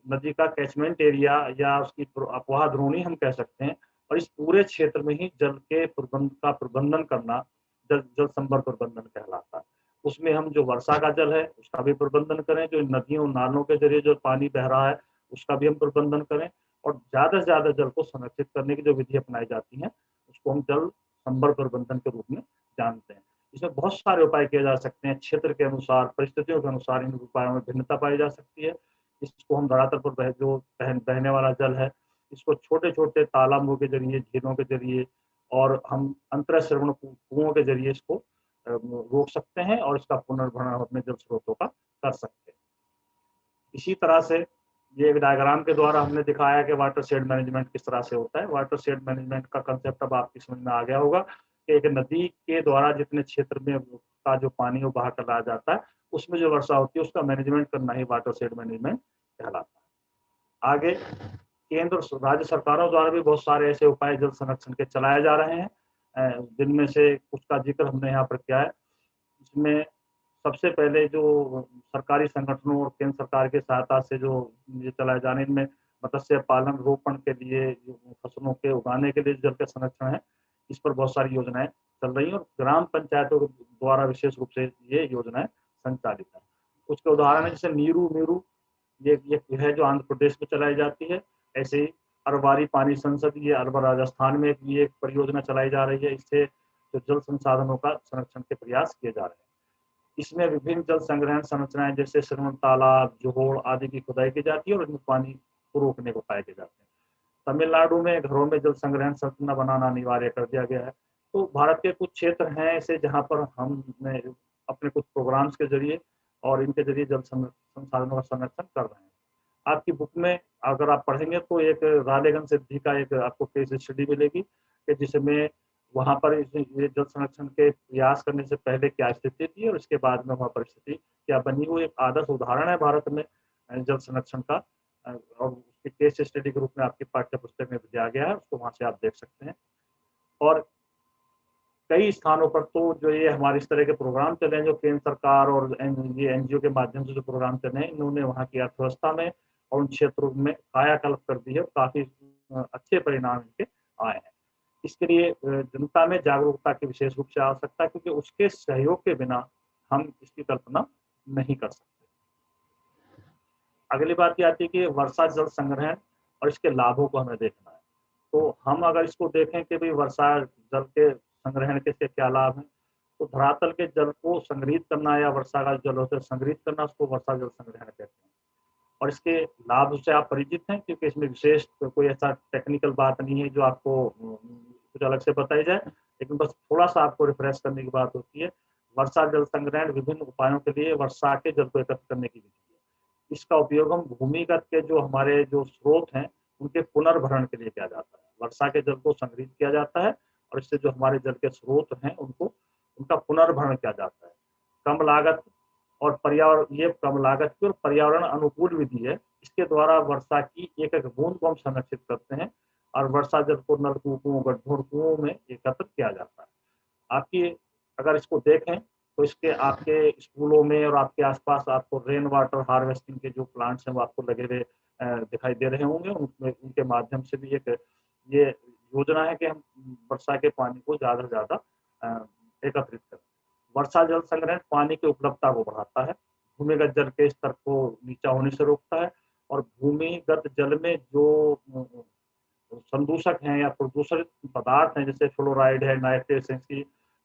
नदी का कैचमेंट एरिया या उसकी अपवाह द्रोणी हम कह सकते हैं, और इस पूरे क्षेत्र में ही जल के प्रबंधन करना जल संपदा प्रबंधन कहलाता है। उसमें हम जो वर्षा का जल है उसका भी प्रबंधन करें, जो नदियों नालों के जरिए जो पानी बह रहा है उसका भी हम प्रबंधन करें, और ज्यादा से ज्यादा जल को संरक्षित करने की जो विधि अपनाई जाती है उसको हम जल संपदा प्रबंधन के रूप में जानते हैं। इसमें बहुत सारे उपाय किए जा सकते हैं, क्षेत्र के अनुसार परिस्थितियों के अनुसार इन उपायों में भिन्नता पाई जा सकती है। इसको हम धरातल पर जो बहने वाला जल है इसको छोटे छोटे तालाबों के जरिए, झीलों के जरिए और हम अंतरश्रवण कुओं के जरिए इसको रोक सकते हैं और इसका पुनर्भरण अपने जल स्रोतों का कर सकते हैं। इसी तरह से ये एक डायग्राम के द्वारा हमने दिखाया कि वाटर शेड मैनेजमेंट किस तरह से होता है। वाटर शेड मैनेजमेंट का कंसेप्ट अब आपकी समझ में आ गया होगा कि एक नदी के द्वारा जितने क्षेत्र में का जो पानी वो बहा कर लाया जाता है उसमें जो वर्षा होती है उसका मैनेजमेंट करना ही वाटर शेड मैनेजमेंट कहलाता है। आगे केंद्र और राज्य सरकारों द्वारा भी बहुत सारे ऐसे उपाय जल संरक्षण के चलाए जा रहे हैं, जिनमें से कुछ का जिक्र हमने यहाँ पर किया है। इसमें सबसे पहले जो सरकारी संगठनों और केंद्र सरकार के सहायता से जो ये चलाए जाने, इनमें मत्स्य पालन रोपण के लिए, फसलों के उगाने के लिए जल का संरक्षण है, इस पर बहुत सारी योजनाएं चल रही हैं और ग्राम पंचायतों द्वारा विशेष रूप से ये योजनाएं संचालित है। उसके उदाहरण है जैसे नीरू मीरू, ये है जो आंध्र प्रदेश में चलाई जाती है। ऐसे ही अरबारी पानी संसद, ये अरबा राजस्थान में भी एक परियोजना चलाई जा रही है। इससे जो जल संसाधनों का संरक्षण के प्रयास किए जा रहे हैं। इसमें विभिन्न जल संग्रहण संरचनाएं जैसे श्रवण तालाब, जोहोड़ आदि की खुदाई की जाती है और इनमें पानी को रोकने को पाए जाते हैं। तमिलनाडु में घरों में जल संग्रहण संरचना बनाना अनिवार्य कर दिया गया है। तो भारत के कुछ क्षेत्र हैं ऐसे जहाँ पर हम अपने कुछ प्रोग्राम्स के जरिए और इनके जरिए जल संसाधनों का संरक्षण कर रहे हैं। आपकी बुक में अगर आप पढ़ेंगे तो एक रालेगन सिद्धि का एक आपको केस स्टडी मिलेगी कि जिसमें वहाँ पर ये जल संरक्षण के प्रयास करने से पहले क्या स्थिति थी और इसके बाद में वहाँ परिस्थिति क्या बनी। वो एक आदर्श उदाहरण है भारत में जल संरक्षण का, और उसके केस स्टडी के रूप में आपकी पाठ्य पुस्तक में दिया गया है, उसको वहाँ से आप देख सकते हैं। और कई स्थानों पर तो जो ये हमारे इस तरह के प्रोग्राम चले हैं, जो केंद्र सरकार और ये एनजीओ के माध्यम से जो प्रोग्राम चले हैं, इन्होंने वहाँ की अर्थव्यवस्था में और उन क्षेत्रों में कायाकल्प कर दी है, काफी अच्छे परिणाम इनके आए हैं। इसके लिए जनता में जागरूकता की विशेष रूप से आवश्यकता है, क्योंकि उसके सहयोग के बिना हम इसकी कल्पना नहीं कर सकते। अगली बात ये आती है कि वर्षा जल संग्रहण और इसके लाभों को हमें देखना है। तो हम अगर इसको देखें कि भाई वर्षा जल के संग्रहण के क्या लाभ हैं, तो धरातल के जल को संग्रहित करना या वर्षा का जल होता है संग्रहित करना, उसको वर्षा जल संग्रहण कहते हैं। और इसके लाभ से आप परिचित हैं, क्योंकि इसमें विशेष कोई ऐसा टेक्निकल बात नहीं है जो आपको कुछ अलग से बताई जाए, लेकिन बस थोड़ा सा आपको रिफ्रेश करने की बात होती है। वर्षा जल संग्रहण विभिन्न उपायों के लिए वर्षा के जल को एकत्र करने की विधि है। इसका उपयोग हम भूमिगत के जो हमारे जो स्रोत हैं उनके पुनर्भरण के लिए किया जाता है। वर्षा के जल को संग्रहित किया जाता है और इससे जो हमारे जल के स्रोत हैं उनका पुनर्भरण किया जाता है। कम लागत और ये कम लागत की और पर्यावरण अनुकूल विधि है। इसके द्वारा वर्षा की एक एक बूंद को हम संरक्षित करते हैं और वर्षा जल को नलकूपों, गड्ढों, कुओं में एकत्र किया जाता है। आपकी अगर इसको देखें तो इसके आपके स्कूलों में और आपके आसपास आपको रेन वाटर हार्वेस्टिंग के जो प्लांट्स हैं वो आपको लगे हुए दिखाई दे रहे होंगे। उनके माध्यम से भी एक ये योजना है कि हम वर्षा के पानी को ज़्यादा से ज़्यादा एकत्रित करें। वर्षा जल संग्रहण पानी की उपलब्धता को बढ़ाता है, भूमिगत जल के स्तर को नीचा होने से रोकता है और भूमिगत जल में जो संदूषक हैं या प्रदूषित पदार्थ हैं जैसे फ्लोराइड है, नाइट्रेट्स है,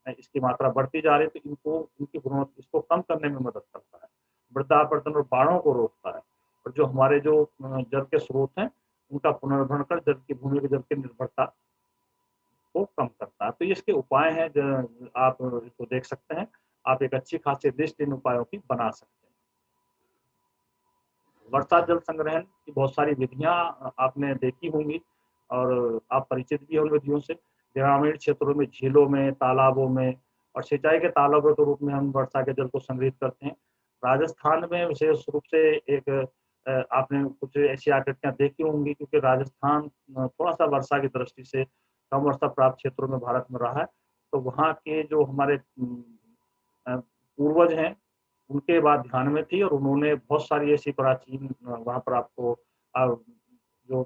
इसकी मात्रा बढ़ती जा रही है, तो इनकी गुणवत्ता इसको कम करने में मदद करता है। मृदापर्तन और बाढ़ों को रोकता है और जो हमारे जो जल के स्रोत हैं उनका पुनर्भरण कर जल की भूमि के जल की निर्भरता को कम करता है। तो ये इसके उपाय हैं जो आप इसको देख सकते हैं। आप एक अच्छी खासी लिस्ट इन उपायों की बना सकते हैं। वर्षा जल संग्रहण की बहुत सारी विधियां आपने देखी होंगी और आप परिचित भी हैं उन विधियों से। ग्रामीण क्षेत्रों में, झीलों में, तालाबों में और सिंचाई के तालाबों के रूप में हम वर्षा के जल को संग्रहित करते हैं। राजस्थान में विशेष रूप से एक आपने कुछ ऐसी आकृतियां देखी होंगी, क्योंकि राजस्थान थोड़ा सा वर्षा की दृष्टि से कम वर्षा प्राप्त क्षेत्रों में भारत में रहा है। तो वहाँ के जो हमारे पूर्वज हैं, उनके बात ध्यान में थी और उन्होंने बहुत सारी ऐसी प्राचीन वहाँ पर आपको जो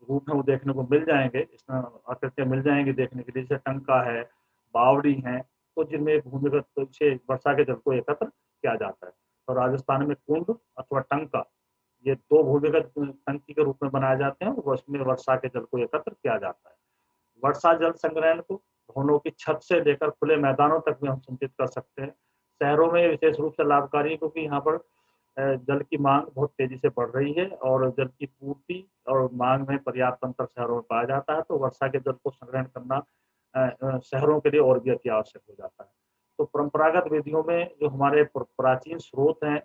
रूप है वो देखने को मिल जाएंगे, इसमें आकृतियां मिल जाएंगी देखने के लिए, जैसे टंका है, बावड़ी है, तो जिनमें भूमिगत से वर्षा के जल को एकत्र किया जाता है। तो राजस्थान में कुंड अथवा टंका, ये दो भूमिगत टंकी के रूप में बनाए जाते हैं और उसमें वर्षा के जल को एकत्र किया जाता है। वर्षा जल संग्रहण को भवनों की छत से लेकर खुले मैदानों तक भी हम संचित कर सकते हैं। शहरों में विशेष रूप से लाभकारी है, क्योंकि यहाँ पर जल की मांग बहुत तेजी से बढ़ रही है और जल की पूर्ति और मांग में पर्याप्त अंतर शहरों में पाया जाता है। तो वर्षा के जल को संग्रहण करना शहरों के लिए और भी अति आवश्यक हो जाता है। तो परंपरागत विधियों में जो हमारे प्राचीन स्रोत हैं,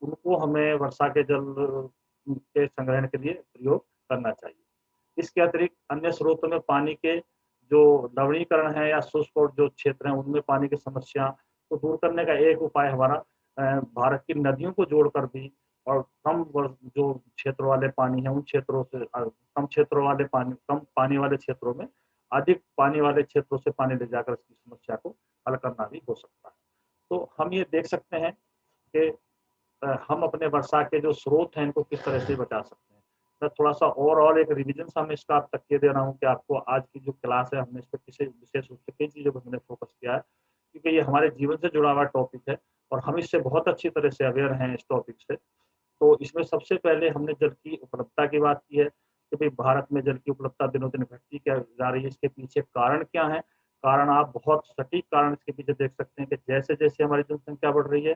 उनको हमें वर्षा के जल के संग्रहण के लिए प्रयोग करना चाहिए। इसके अतिरिक्त अन्य स्रोतों में पानी के जो लवणीकरण है या शुष्क और जो क्षेत्र हैं उनमें पानी की समस्या को दूर करने का एक उपाय हमारा भारत की नदियों को जोड़कर भी और कम जो क्षेत्र वाले पानी है उन क्षेत्रों से कम क्षेत्रों वाले पानी, कम पानी वाले क्षेत्रों में अधिक पानी वाले क्षेत्रों से पानी ले जाकर इसकी समस्या को हल करना भी हो सकता है। तो हम ये देख सकते हैं कि हम अपने वर्षा के जो स्रोत हैं इनको किस तरह से बचा सकते हैं। मैं थोड़ा सा ओवरऑल एक रिवीजन सा मैं इसका आप तक ये दे रहा हूँ कि आपको आज की जो क्लास है हमने इस पर किसी विशेष रूप से कई चीज़ों पर हमने फोकस किया है, क्योंकि ये हमारे जीवन से जुड़ा हुआ टॉपिक है और हम इससे बहुत अच्छी तरह से अवेयर हैं इस टॉपिक से। तो इसमें सबसे पहले हमने जल की उपलब्धता की बात की है कि भाई भारत में जल की उपलब्धता दिनों दिन घटती क्या जा रही है, इसके पीछे कारण क्या है। कारण आप बहुत सटीक कारण इसके पीछे देख सकते हैं कि जैसे जैसे हमारी जनसंख्या बढ़ रही है,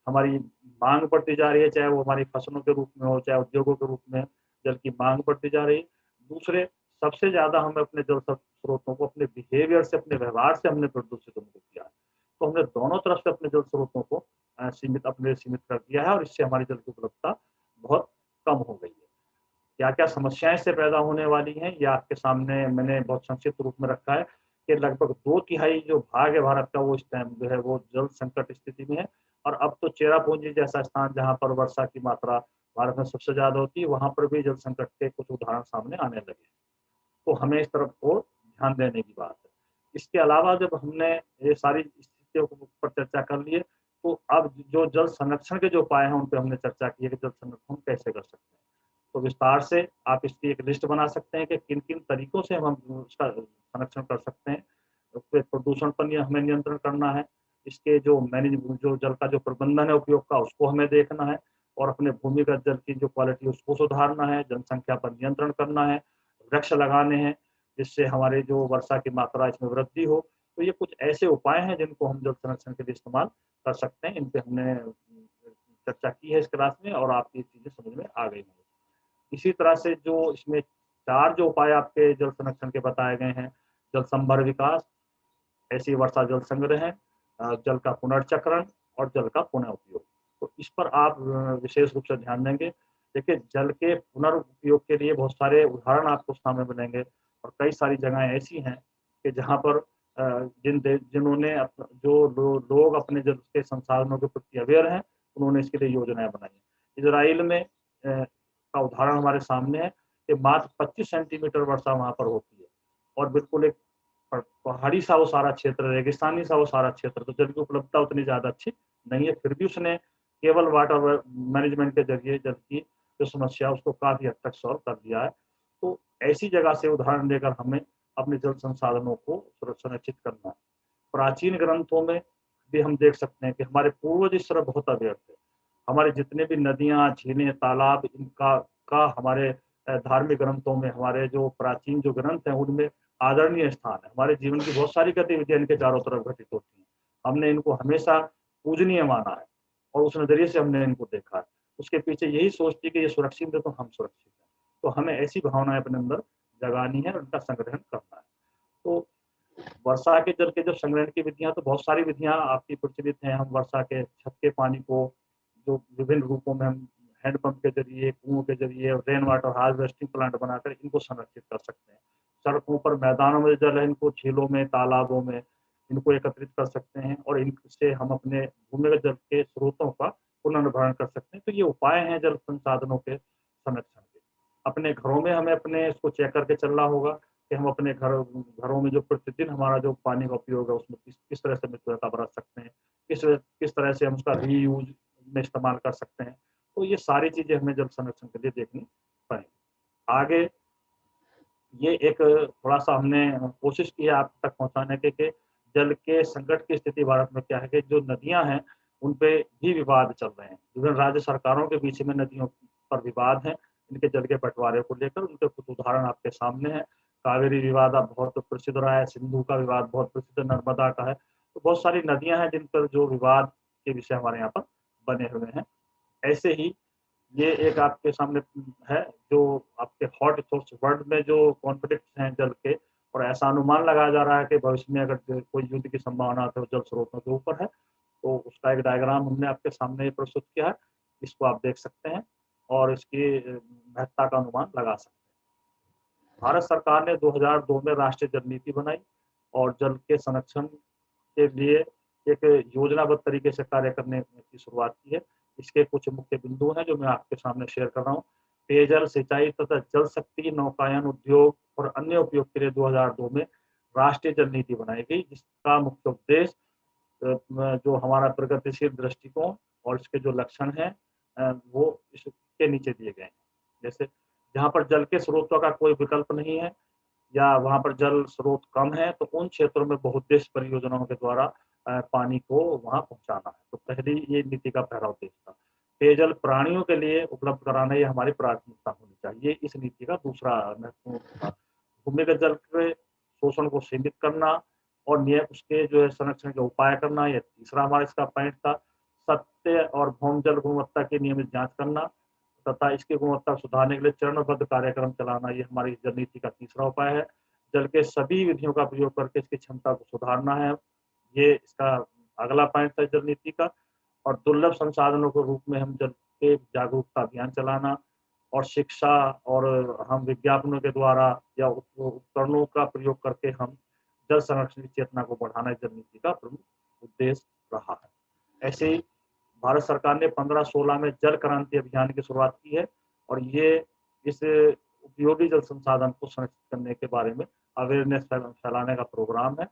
हमारी मांग बढ़ती जा रही है, चाहे वो हमारी फसलों के रूप में हो चाहे उद्योगों के रूप में, जल की मांग बढ़ती जा रही है। दूसरे, सबसे ज्यादा हमें अपने जल स्रोतों को अपने बिहेवियर से, अपने व्यवहार से हमने प्रदूषित उनको किया है। तो हमने दोनों तरफ से अपने जल स्रोतों को सीमित कर दिया है और इससे हमारी जल की उपलब्धता बहुत कम हो गई है। क्या क्या समस्याएं इससे पैदा होने वाली हैं ये आपके सामने मैंने बहुत संक्षिप्त रूप में रखा है कि लगभग 2/3 जो भाग है भारत का वो इस टाइम जो है वो जल संकट स्थिति में है। और अब तो चेरापूंजी जैसा स्थान जहाँ पर वर्षा की मात्रा भारत में सबसे ज्यादा होती है, वहां पर भी जल संकट के कुछ उदाहरण सामने आने लगे। तो हमें इस तरफ को ध्यान देने की बात है। इसके अलावा जब हमने ये सारी स्थितियों के ऊपर चर्चा कर लिए, तो अब जो जल संरक्षण के जो उपाय हैं उन पर हमने चर्चा की है कि जल संरक्षण कैसे कर सकते हैं। तो विस्तार से आप इसकी एक लिस्ट बना सकते हैं कि किन किन तरीकों से हम उसका संरक्षण कर सकते हैं। प्रदूषण पर हमें नियंत्रण करना है, इसके जो जल का जो प्रबंधन है उपयोग का उसको हमें देखना है और अपने भूमिगत जल की जो क्वालिटी उसको सुधारना है, जनसंख्या पर नियंत्रण करना है, वृक्ष लगाने हैं जिससे हमारे जो वर्षा की मात्रा इसमें वृद्धि हो। तो ये कुछ ऐसे उपाय हैं जिनको हम जल संरक्षण के लिए इस्तेमाल कर सकते हैं। इन पे हमने चर्चा की है इस क्लास में और आपकी चीजें समझ में आ गई होंगी। इसी तरह से जो इसमें 4 जो उपाय आपके जल संरक्षण के बताए गए हैं, जल संभर विकास, ऐसी वर्षा जल संग्रह, जल का पुनर्चक्रण और जल का पुनः उपयोग। तो इस पर आप विशेष रूप से ध्यान देंगे। देखिए, जल के पुनर्उपयोग के लिए बहुत सारे उदाहरण आपको सामने बनेंगे और कई सारी जगहें ऐसी हैं कि जहाँ पर जिन्होंने लोग अपने जल के संसाधनों के प्रति अवेयर हैं, उन्होंने इसके लिए योजनाएं बनाई हैं। इजराइल में का उदाहरण हमारे सामने है कि मात्र 25 सेंटीमीटर वर्षा वहां पर होती है और बिल्कुल एक पहाड़ी सा वो सारा क्षेत्र, रेगिस्तानी सा वो सारा क्षेत्र, तो जल की उपलब्धता उतनी ज्यादा अच्छी नहीं है, फिर भी उसने केवल वाटर मैनेजमेंट के जरिए जल की जो समस्या उसको काफी हद तक सॉल्व कर दिया है। तो ऐसी जगह से उदाहरण लेकर हमें अपने जल संसाधनों को सुरक्षित करना है। प्राचीन ग्रंथों में भी हम देख सकते हैं कि हमारे पूर्वज इस तरह बहुत अवेयर थे। हमारे जितने भी नदियां, झीलें, तालाब, इनका का हमारे धार्मिक ग्रंथों में, हमारे जो प्राचीन जो ग्रंथ हैं उनमें आदरणीय स्थान है। हमारे जीवन की बहुत सारी गतिविधियां इनके चारों तरफ घटित होती हैं। हमने इनको हमेशा पूजनीय माना है और उस नजरिए से हमने इनको देखा है। उसके पीछे यही सोच थी कि ये सुरक्षित है तो हम सुरक्षित हैं। तो हमें ऐसी भावनाएं अपने अंदर जगानी है और उनका संग्रहण करना है। तो वर्षा के जल के जो संग्रहण की विधियां, तो बहुत सारी विधियां आपकी प्रचलित हैं। हम वर्षा के छत के पानी को जो विभिन्न रूपों में हम हैंडपंप के जरिए, कुओं के जरिए, रेन वाटर हार्वेस्टिंग प्लांट बनाकर इनको संरक्षित कर सकते हैं। सड़कों पर, मैदानों में जल है, इनको झीलों में, तालाबों में इनको एकत्रित कर सकते हैं और इनसे हम अपने भूमिगत जल के स्रोतों का पुनर्भरण कर सकते हैं। तो ये उपाय हैं जल संसाधनों के संरक्षण के। अपने घरों में हमें अपने इसको चेक करके चलना होगा कि हम अपने घरों में जो प्रतिदिन हमारा जो पानी का उपयोग है उसमें किस तरह से मितव्ययता बरत सकते हैं, किस तरह से हम उसका रीयूज में इस्तेमाल कर सकते हैं। तो ये सारी चीजें हमें जल संरक्षण के लिए देखनी पड़ेंगी। आगे ये एक थोड़ा सा हमने कोशिश की है आप तक पहुंचाने के जल के संकट की स्थिति भारत में क्या है कि जो नदियां हैं उन पे भी विवाद चल रहे हैं। विभिन्न राज्य सरकारों के बीच में नदियों पर विवाद है इनके जल के बंटवारे को लेकर। उनके कुछ उदाहरण आपके सामने है। कावेरी विवाद अब बहुत प्रसिद्ध रहा है, सिंधु का विवाद बहुत प्रसिद्ध, नर्मदा का है। तो बहुत सारी नदियां हैं जिन पर जो विवाद के विषय हमारे यहाँ पर बने हुए हैं। ऐसे ही ये एक आपके सामने है जो आपके हॉट इश्यूज वर्ल्ड में जो कॉन्फ्लिक्ट हैं जल के, और ऐसा अनुमान लगाया जा रहा है कि भविष्य में अगर कोई युद्ध की संभावना है तो जल स्रोतों के ऊपर है। तो उसका एक डायग्राम हमने आपके सामने प्रस्तुत किया है, इसको आप देख सकते हैं और इसकी महत्ता का अनुमान लगा सकते हैं। भारत सरकार ने 2002 में राष्ट्रीय जल नीति बनाई और जल के संरक्षण के लिए एक योजनाबद्ध तरीके से कार्य करने की शुरुआत की है। इसके कुछ मुख्य बिंदु हैं जो मैं आपके सामने शेयर कर रहा हूँ। पेयजल, सिंचाई तथा जल शक्ति, नौकायन, उद्योग और अन्य उपयोग के लिए 2002 में राष्ट्रीय जल नीति बनाई गई, जिसका मुख्य उद्देश्य जो हमारा प्रगतिशील दृष्टिकोण और इसके जो लक्षण हैं वो इसके नीचे दिए गए हैं। जैसे जहाँ पर जल के स्रोतों का कोई विकल्प नहीं है या वहाँ पर जल स्रोत कम है तो उन क्षेत्रों में बहुउद्देश्य परियोजनाओं के द्वारा पानी को वहाँ पहुँचाना है। तो पहली ये नीति का पहला उद्देश्य था। पेयजल प्राणियों के लिए उपलब्ध कराना ये हमारी प्राथमिकता होनी चाहिए, इस नीति का दूसरा महत्वपूर्ण था। भूमिगत जल के शोषण को सीमित करना और उसके जो है संरक्षण के उपाय करना, यह तीसरा हमारा इसका पॉइंट था। सत्य और भौम जल गुणवत्ता की नियमित जांच करना तथा इसकी गुणवत्ता सुधारने के लिए चरणबद्ध कार्यक्रम चलाना, ये हमारी जल नीति का तीसरा उपाय है। जल के सभी विधियों का प्रयोग करके इसकी क्षमता को सुधारना है, ये इसका अगला पॉइंट था जल नीति का। और दुर्लभ संसाधनों के रूप में हम जल के जागरूकता अभियान चलाना और शिक्षा और हम विज्ञापनों के द्वारा या उपकरणों का प्रयोग करके हम जल संरक्षण की चेतना को बढ़ाना जल नीति का प्रमुख उद्देश्य रहा है। ऐसे ही भारत सरकार ने 15-16 में जल क्रांति अभियान की शुरुआत की है और ये इस उपयोगी जल संसाधन को संरक्षित करने के बारे में अवेयरनेस फैलाने का प्रोग्राम है।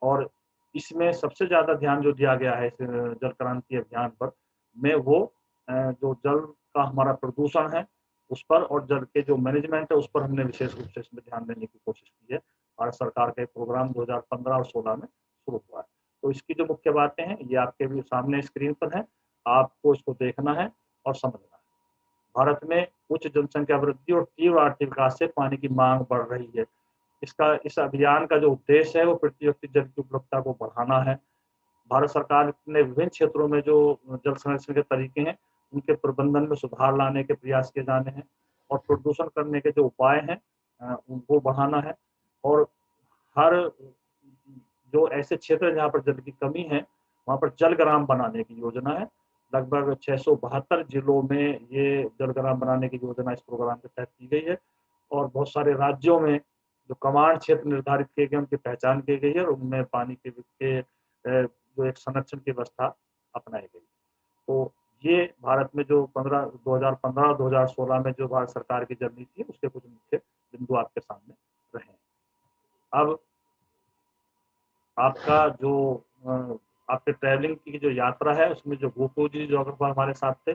और इसमें सबसे ज्यादा ध्यान जो दिया गया है इस जल क्रांति अभियान पर में वो जो जल का हमारा प्रदूषण है उस पर और जल के जो मैनेजमेंट है उस पर हमने विशेष रूप से इसमें ध्यान देने की कोशिश की है। भारत सरकार का एक प्रोग्राम 2015 और 16 में शुरू हुआ है। तो इसकी जो मुख्य बातें हैं ये आपके भी सामने स्क्रीन पर है, आपको इसको देखना है और समझना है। भारत में उच्च जनसंख्या वृद्धि और तीव्र आर्थिक विकास से पानी की मांग बढ़ रही है। इस अभियान का जो उद्देश्य है वो प्रति व्यक्ति जल की उपलब्धता को बढ़ाना है। भारत सरकार ने विभिन्न क्षेत्रों में जो जल संरक्षण के तरीके हैं उनके प्रबंधन में सुधार लाने के प्रयास किए जाने हैं और प्रदूषण करने के जो उपाय हैं उनको बढ़ाना है। और हर जो ऐसे क्षेत्र जहाँ पर जल की कमी है वहाँ पर जलग्राम बनाने की योजना है। लगभग 672 जिलों में ये जलग्राम बनाने की योजना इस प्रोग्राम के तहत की गई है और बहुत सारे राज्यों में जो कमांड क्षेत्र निर्धारित किए गए उनकी पहचान की गई है और उनमें पानी के जो एक संरक्षण की व्यवस्था अपनाई गई। तो ये भारत में जो 2015-2016 में जो भारत सरकार की जल नीति है उसके कुछ मुख्य बिंदु आपके सामने रहे। अब आपका जो आपके ट्रैवलिंग की जो यात्रा है उसमें जो गोपू जी जोग्राफर हमारे साथ थे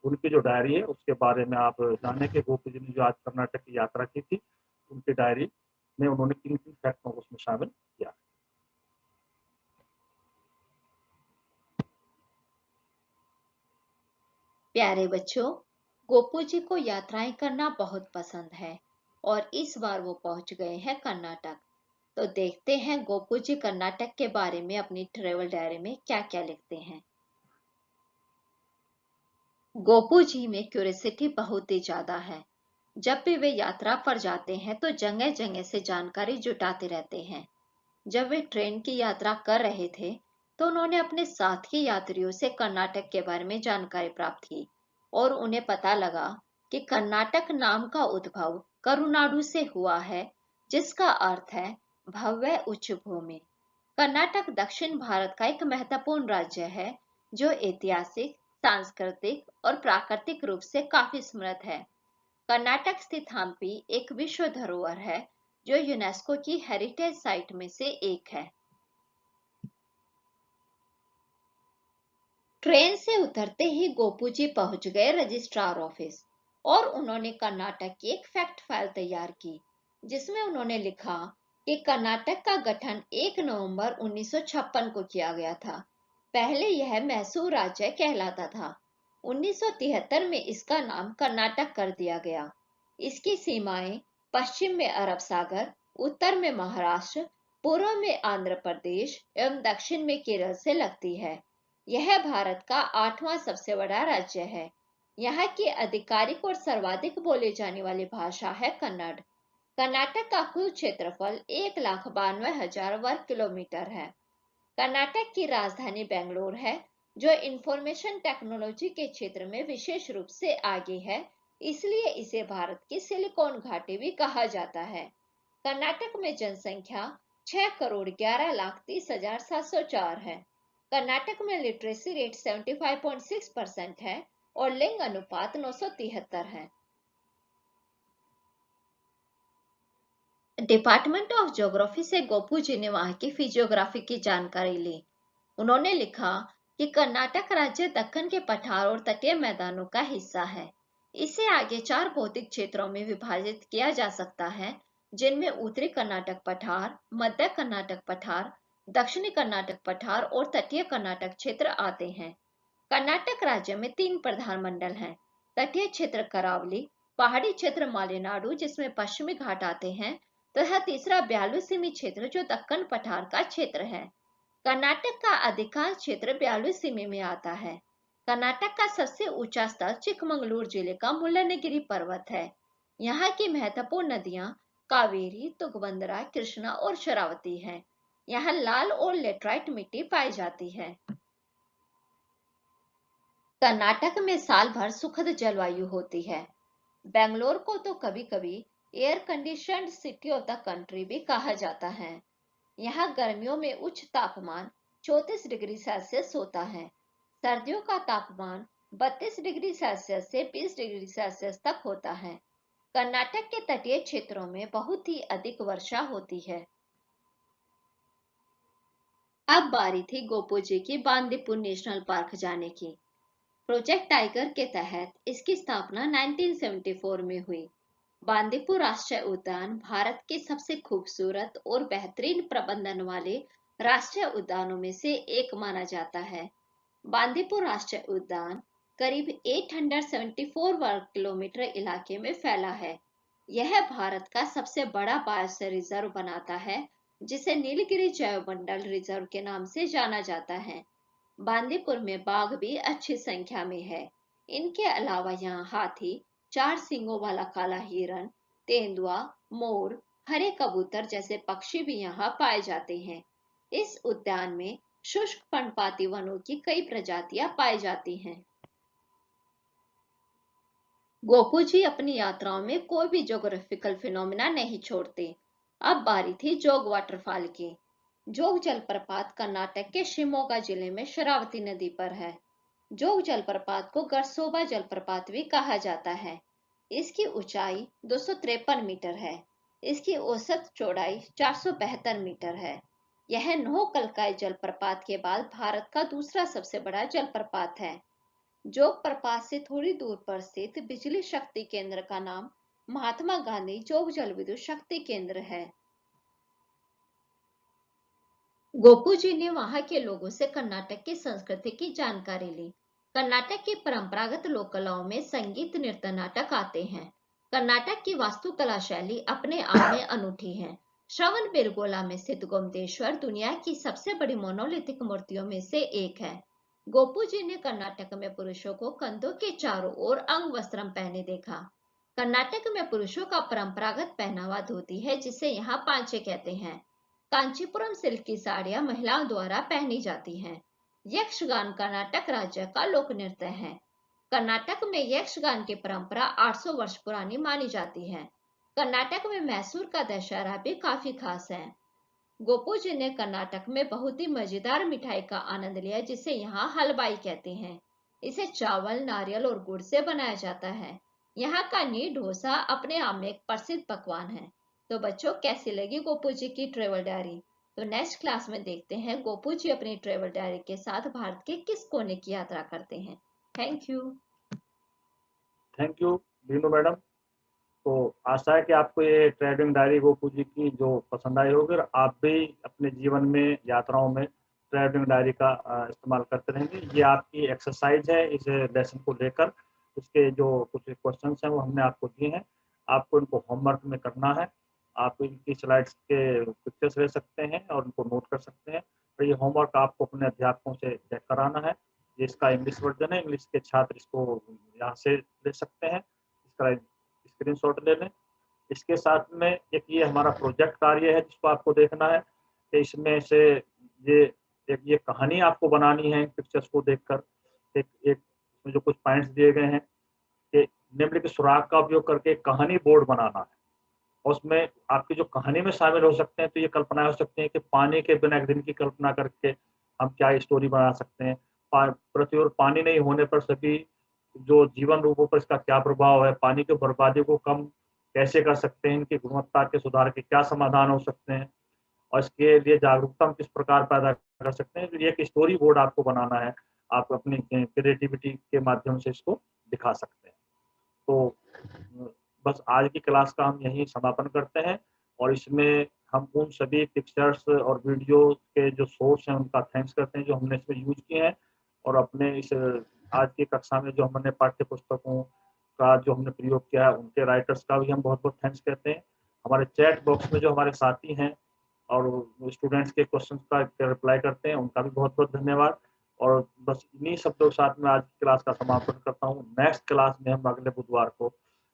उनकी जो डायरी है उसके बारे में आप जाने के गोपू जी ने जो आज कर्नाटक की यात्रा की थी उनकी डायरी में उन्होंने किन किन फैक्टों को उसमें शामिल किया। प्यारे बच्चों, गोपू जी को यात्राएं करना बहुत पसंद है और इस बार वो पहुंच गए हैं कर्नाटक। तो देखते हैं गोपू जी कर्नाटक के बारे में अपनी ट्रेवल डायरी में क्या-क्या लिखते हैं। गोपू जी में क्यूरियोसिटी बहुत ही ज्यादा है। जब भी वे यात्रा पर जाते हैं तो जगह जगह से जानकारी जुटाते रहते हैं। जब वे ट्रेन की यात्रा कर रहे थे तो उन्होंने अपने साथ के यात्रियों से कर्नाटक के बारे में जानकारी प्राप्त की। और उन्हें पता लगा कि कर्नाटक नाम का उद्भव करुनाडु से हुआ है, जिसका अर्थ है भव्य उच्च भूमि। कर्नाटक दक्षिण भारत का एक महत्वपूर्ण राज्य है जो ऐतिहासिक, सांस्कृतिक और प्राकृतिक रूप से काफी समृद्ध है। कर्नाटक स्थित हम्पी एक विश्व धरोहर है जो यूनेस्को की हेरिटेज साइट में से एक है। ट्रेन से उतरते ही गोपू जी पहुंच गए रजिस्ट्रार ऑफिस और उन्होंने कर्नाटक की एक फैक्ट फाइल तैयार की, जिसमें उन्होंने लिखा कि कर्नाटक का गठन 1 नवंबर 1956 को किया गया था। पहले यह मैसूर राज्य कहलाता था। 1973 में इसका नाम कर्नाटक कर दिया गया। इसकी सीमाएं पश्चिम में अरब सागर, उत्तर में महाराष्ट्र, पूर्व में आंध्र प्रदेश एवं दक्षिण में केरल से लगती है। यह भारत का 8वां सबसे बड़ा राज्य है। यहाँ की आधिकारिक और सर्वाधिक बोले जाने वाली भाषा है कन्नड़। कर्नाटक का कुल क्षेत्रफल 1,92,000 वर्ग किलोमीटर है। कर्नाटक की राजधानी बेंगलुरु है, जो इंफॉर्मेशन टेक्नोलॉजी के क्षेत्र में विशेष रूप से आगे है, इसलिए इसे भारत की सिलिकॉन घाटी भी कहा जाता है। कर्नाटक में जनसंख्या 6,11,30,704 है। कर्नाटक में लिटरेसी रेट 75.6% है और लिंग अनुपात 973 है। डिपार्टमेंट ऑफ ज्योग्राफी से गोपू जी ने वहां की फिजियोग्राफी की जानकारी ली। उन्होंने लिखा कि कर्नाटक राज्य दक्कन के पठार और तटीय मैदानों का हिस्सा है। इसे आगे 4 भौतिक क्षेत्रों में विभाजित किया जा सकता है, जिनमें उत्तरी कर्नाटक पठार, मध्य कर्नाटक पठार, दक्षिणी कर्नाटक पठार और तटीय कर्नाटक क्षेत्र आते हैं। कर्नाटक राज्य में 3 प्रधान मंडल हैं: तटीय क्षेत्र करावली, पहाड़ी क्षेत्र मालेनाडु जिसमें पश्चिमी घाट आते हैं, तथा तीसरा ब्यालुसीमी क्षेत्र जो दक्कन पठार का क्षेत्र है। कर्नाटक का अधिकांश क्षेत्र ब्यालुसीमी में आता है। कर्नाटक का सबसे ऊंचा स्थल चिकमंगलूर जिले का मुल्लनगिरी पर्वत है। यहाँ की महत्वपूर्ण नदियां कावेरी, तुंगभद्रा, कृष्णा और शरावती हैं। यहाँ लाल और लेटराइट मिट्टी पाई जाती है। कर्नाटक में साल भर सुखद जलवायु होती है। बेंगलोर को तो कभी कभी air conditioned city of the country भी कहा जाता है। यहाँ गर्मियों में उच्च तापमान 34 डिग्री सेल्सियस होता है। सर्दियों का तापमान 32 डिग्री सेल्सियस से 20 डिग्री सेल्सियस तक होता है। कर्नाटक के तटीय क्षेत्रों में बहुत ही अधिक वर्षा होती है। अब बारी थी गोपू जी की बांदीपुर नेशनल पार्क जाने की। प्रोजेक्ट टाइगर के तहत इसकी स्थापना 1974 में हुई। बांदीपुर राष्ट्रीय उद्यान भारत के सबसे खूबसूरत और बेहतरीन प्रबंधन वाले राष्ट्रीय उद्यानों में से एक माना जाता है। बांदीपुर राष्ट्रीय उद्यान करीब 874 वर्ग किलोमीटर इलाके में फैला है। यह भारत का सबसे बड़ा बायोस्फीयर रिजर्व बनाता है, जिसे नीलगिरी जैवमंडल रिजर्व के नाम से जाना जाता है। बांदीपुर में बाघ भी अच्छी संख्या में है। इनके अलावा यहाँ हाथी, 4 सींगों वाला काला हिरण, तेंदुआ, मोर, हरे कबूतर जैसे पक्षी भी यहाँ पाए जाते हैं। इस उद्यान में शुष्क पर्णपाती वनों की कई प्रजातियां पाई जाती हैं। गोपू जी अपनी यात्राओं में कोई भी ज्योग्राफिकल फिनोमिना नहीं छोड़ते। अब बारी थी जोग वाटरफॉल की। जोग जलप्रपात कर्नाटक के शिमोगा जिले में शरावती नदी पर है। जोग जलप्रपात को गरसोबा जलप्रपात भी कहा जाता है। इसकी ऊंचाई 253 मीटर है। इसकी औसत चौड़ाई 472 मीटर है। यह 9 कलकाई जलप्रपात के बाद भारत का दूसरा सबसे बड़ा जलप्रपात है। जोग प्रपात से थोड़ी दूर पर स्थित बिजली शक्ति केंद्र का नाम महात्मा गांधी जोग जल विद्युत शक्ति केंद्र है। गोपू जी ने वहां के लोगों से कर्नाटक की संस्कृति की जानकारी ली। कर्नाटक की परंपरागत लोक कलाओं में संगीत, नृत्य, नाटक आते हैं। कर्नाटक की वास्तुकला शैली अपने आप में अनूठी है। श्रवणबेलगोला में स्थित गोमतेश्वर दुनिया की सबसे बड़ी मोनोलिथिक मूर्तियों में से एक है। गोपू जी ने कर्नाटक में पुरुषों को कंधों के चारों ओर अंग वस्त्रम पहने देखा। कर्नाटक में पुरुषों का परंपरागत पहनावा धोती है, जिसे यहाँ पांचे कहते हैं। कांचीपुरम सिल्क की साड़ियां महिलाओं द्वारा पहनी जाती हैं। यक्षगान कर्नाटक राज्य का लोक नृत्य है। कर्नाटक में यक्षगान की परंपरा 800 वर्ष पुरानी मानी जाती है। कर्नाटक में मैसूर का दशहरा भी काफी खास है। गोपू जी ने कर्नाटक में बहुत ही मजेदार मिठाई का आनंद लिया जिसे यहाँ हलवाई कहते हैं। इसे चावल, नारियल और गुड़ से बनाया जाता है। यहाँ का नी डोसा अपने आप में एक प्रसिद्ध पकवान है। तो बच्चों, कैसी लगी गोपू जी की ट्रेवल डायरी? तो नेक्स्ट क्लास में देखते हैं गोपू जी अपनी ट्रेवल डायरी के साथ भारत के किस कोने की यात्रा करते हैं। Thank you. Thank you Binu madam. तो आशा है कि आपको ये ट्रैवलिंग डायरी गोपू जी की जो पसंद आई होगी और आप भी अपने जीवन में यात्राओं में ट्रैवलिंग डायरी का इस्तेमाल करते रहेंगे। ये आपकी एक्सरसाइज है इस लेसन को लेकर। इसके जो कुछ क्वेश्चन हैं वो हमने आपको दिए हैं, आपको इनको होमवर्क में करना है। आप इनकी स्लाइड्स के पिक्चर्स ले सकते हैं और उनको नोट कर सकते हैं। तो ये होमवर्क आपको अपने अध्यापकों से चेक कराना है। ये इसका इंग्लिश वर्जन है, इंग्लिश के छात्र इसको यहाँ से ले सकते हैं, इसका स्क्रीनशॉट ले लें। इसके साथ में एक ये हमारा प्रोजेक्ट कार्य है जिसको आपको देखना है कि इसमें से ये ये कहानी आपको बनानी है पिक्चर्स को देखकर। एक एक इसमें जो कुछ पॉइंट्स दिए गए हैं कि निम्नलिखित सुराग का उपयोग करके एक कहानी बोर्ड बनाना है। और उसमें आपकी जो कहानी में शामिल हो सकते हैं तो ये कल्पनाएं हो सकती हैं कि पानी के बिना एक दिन की कल्पना करके हम क्या स्टोरी बना सकते हैं। पृथ्वी और पानी नहीं होने पर सभी जो जीवन रूपों पर इसका क्या प्रभाव है, पानी की बर्बादी को कम कैसे कर सकते हैं, इनकी गुणवत्ता के सुधार के क्या समाधान हो सकते हैं और इसके लिए जागरूकता हम किस प्रकार पैदा कर सकते हैं। तो ये एक स्टोरी बोर्ड आपको बनाना है, आप अपनी क्रिएटिविटी के माध्यम से इसको दिखा सकते हैं। तो बस आज की क्लास का हम यही समापन करते हैं और इसमें हम उन सभी पिक्चर्स और वीडियो के जो सोर्स हैं उनका थैंक्स करते हैं जो हमने इसमें यूज किए हैं। और अपने इस आज की कक्षा में जो हमने पाठ्य पुस्तकों का जो हमने प्रयोग किया है उनके राइटर्स का भी हम बहुत बहुत थैंक्स कहते हैं। हमारे चैट बॉक्स में जो हमारे साथी हैं और स्टूडेंट्स के क्वेश्चन का रिप्लाई करते हैं उनका भी बहुत बहुत धन्यवाद। और बस इन्हीं शब्दों के साथ मैं आज की क्लास का समापन करता हूँ। नेक्स्ट क्लास में हम अगले बुधवार को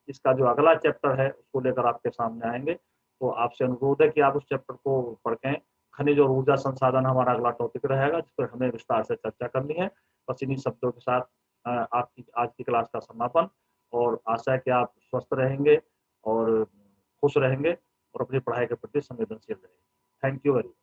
इसका जो अगला चैप्टर है उसको लेकर आपके सामने आएंगे। तो आपसे अनुरोध है कि आप उस चैप्टर को पढ़ें। खनिज और ऊर्जा संसाधन हमारा अगला टॉपिक रहेगा जिस पर हमें विस्तार से चर्चा करनी है। बस इन्हीं शब्दों के साथ आपकी आज की क्लास का समापन और आशा है कि आप स्वस्थ रहेंगे और खुश रहेंगे और अपनी पढ़ाई के प्रति संवेदनशील रहेंगे। Thank you very much.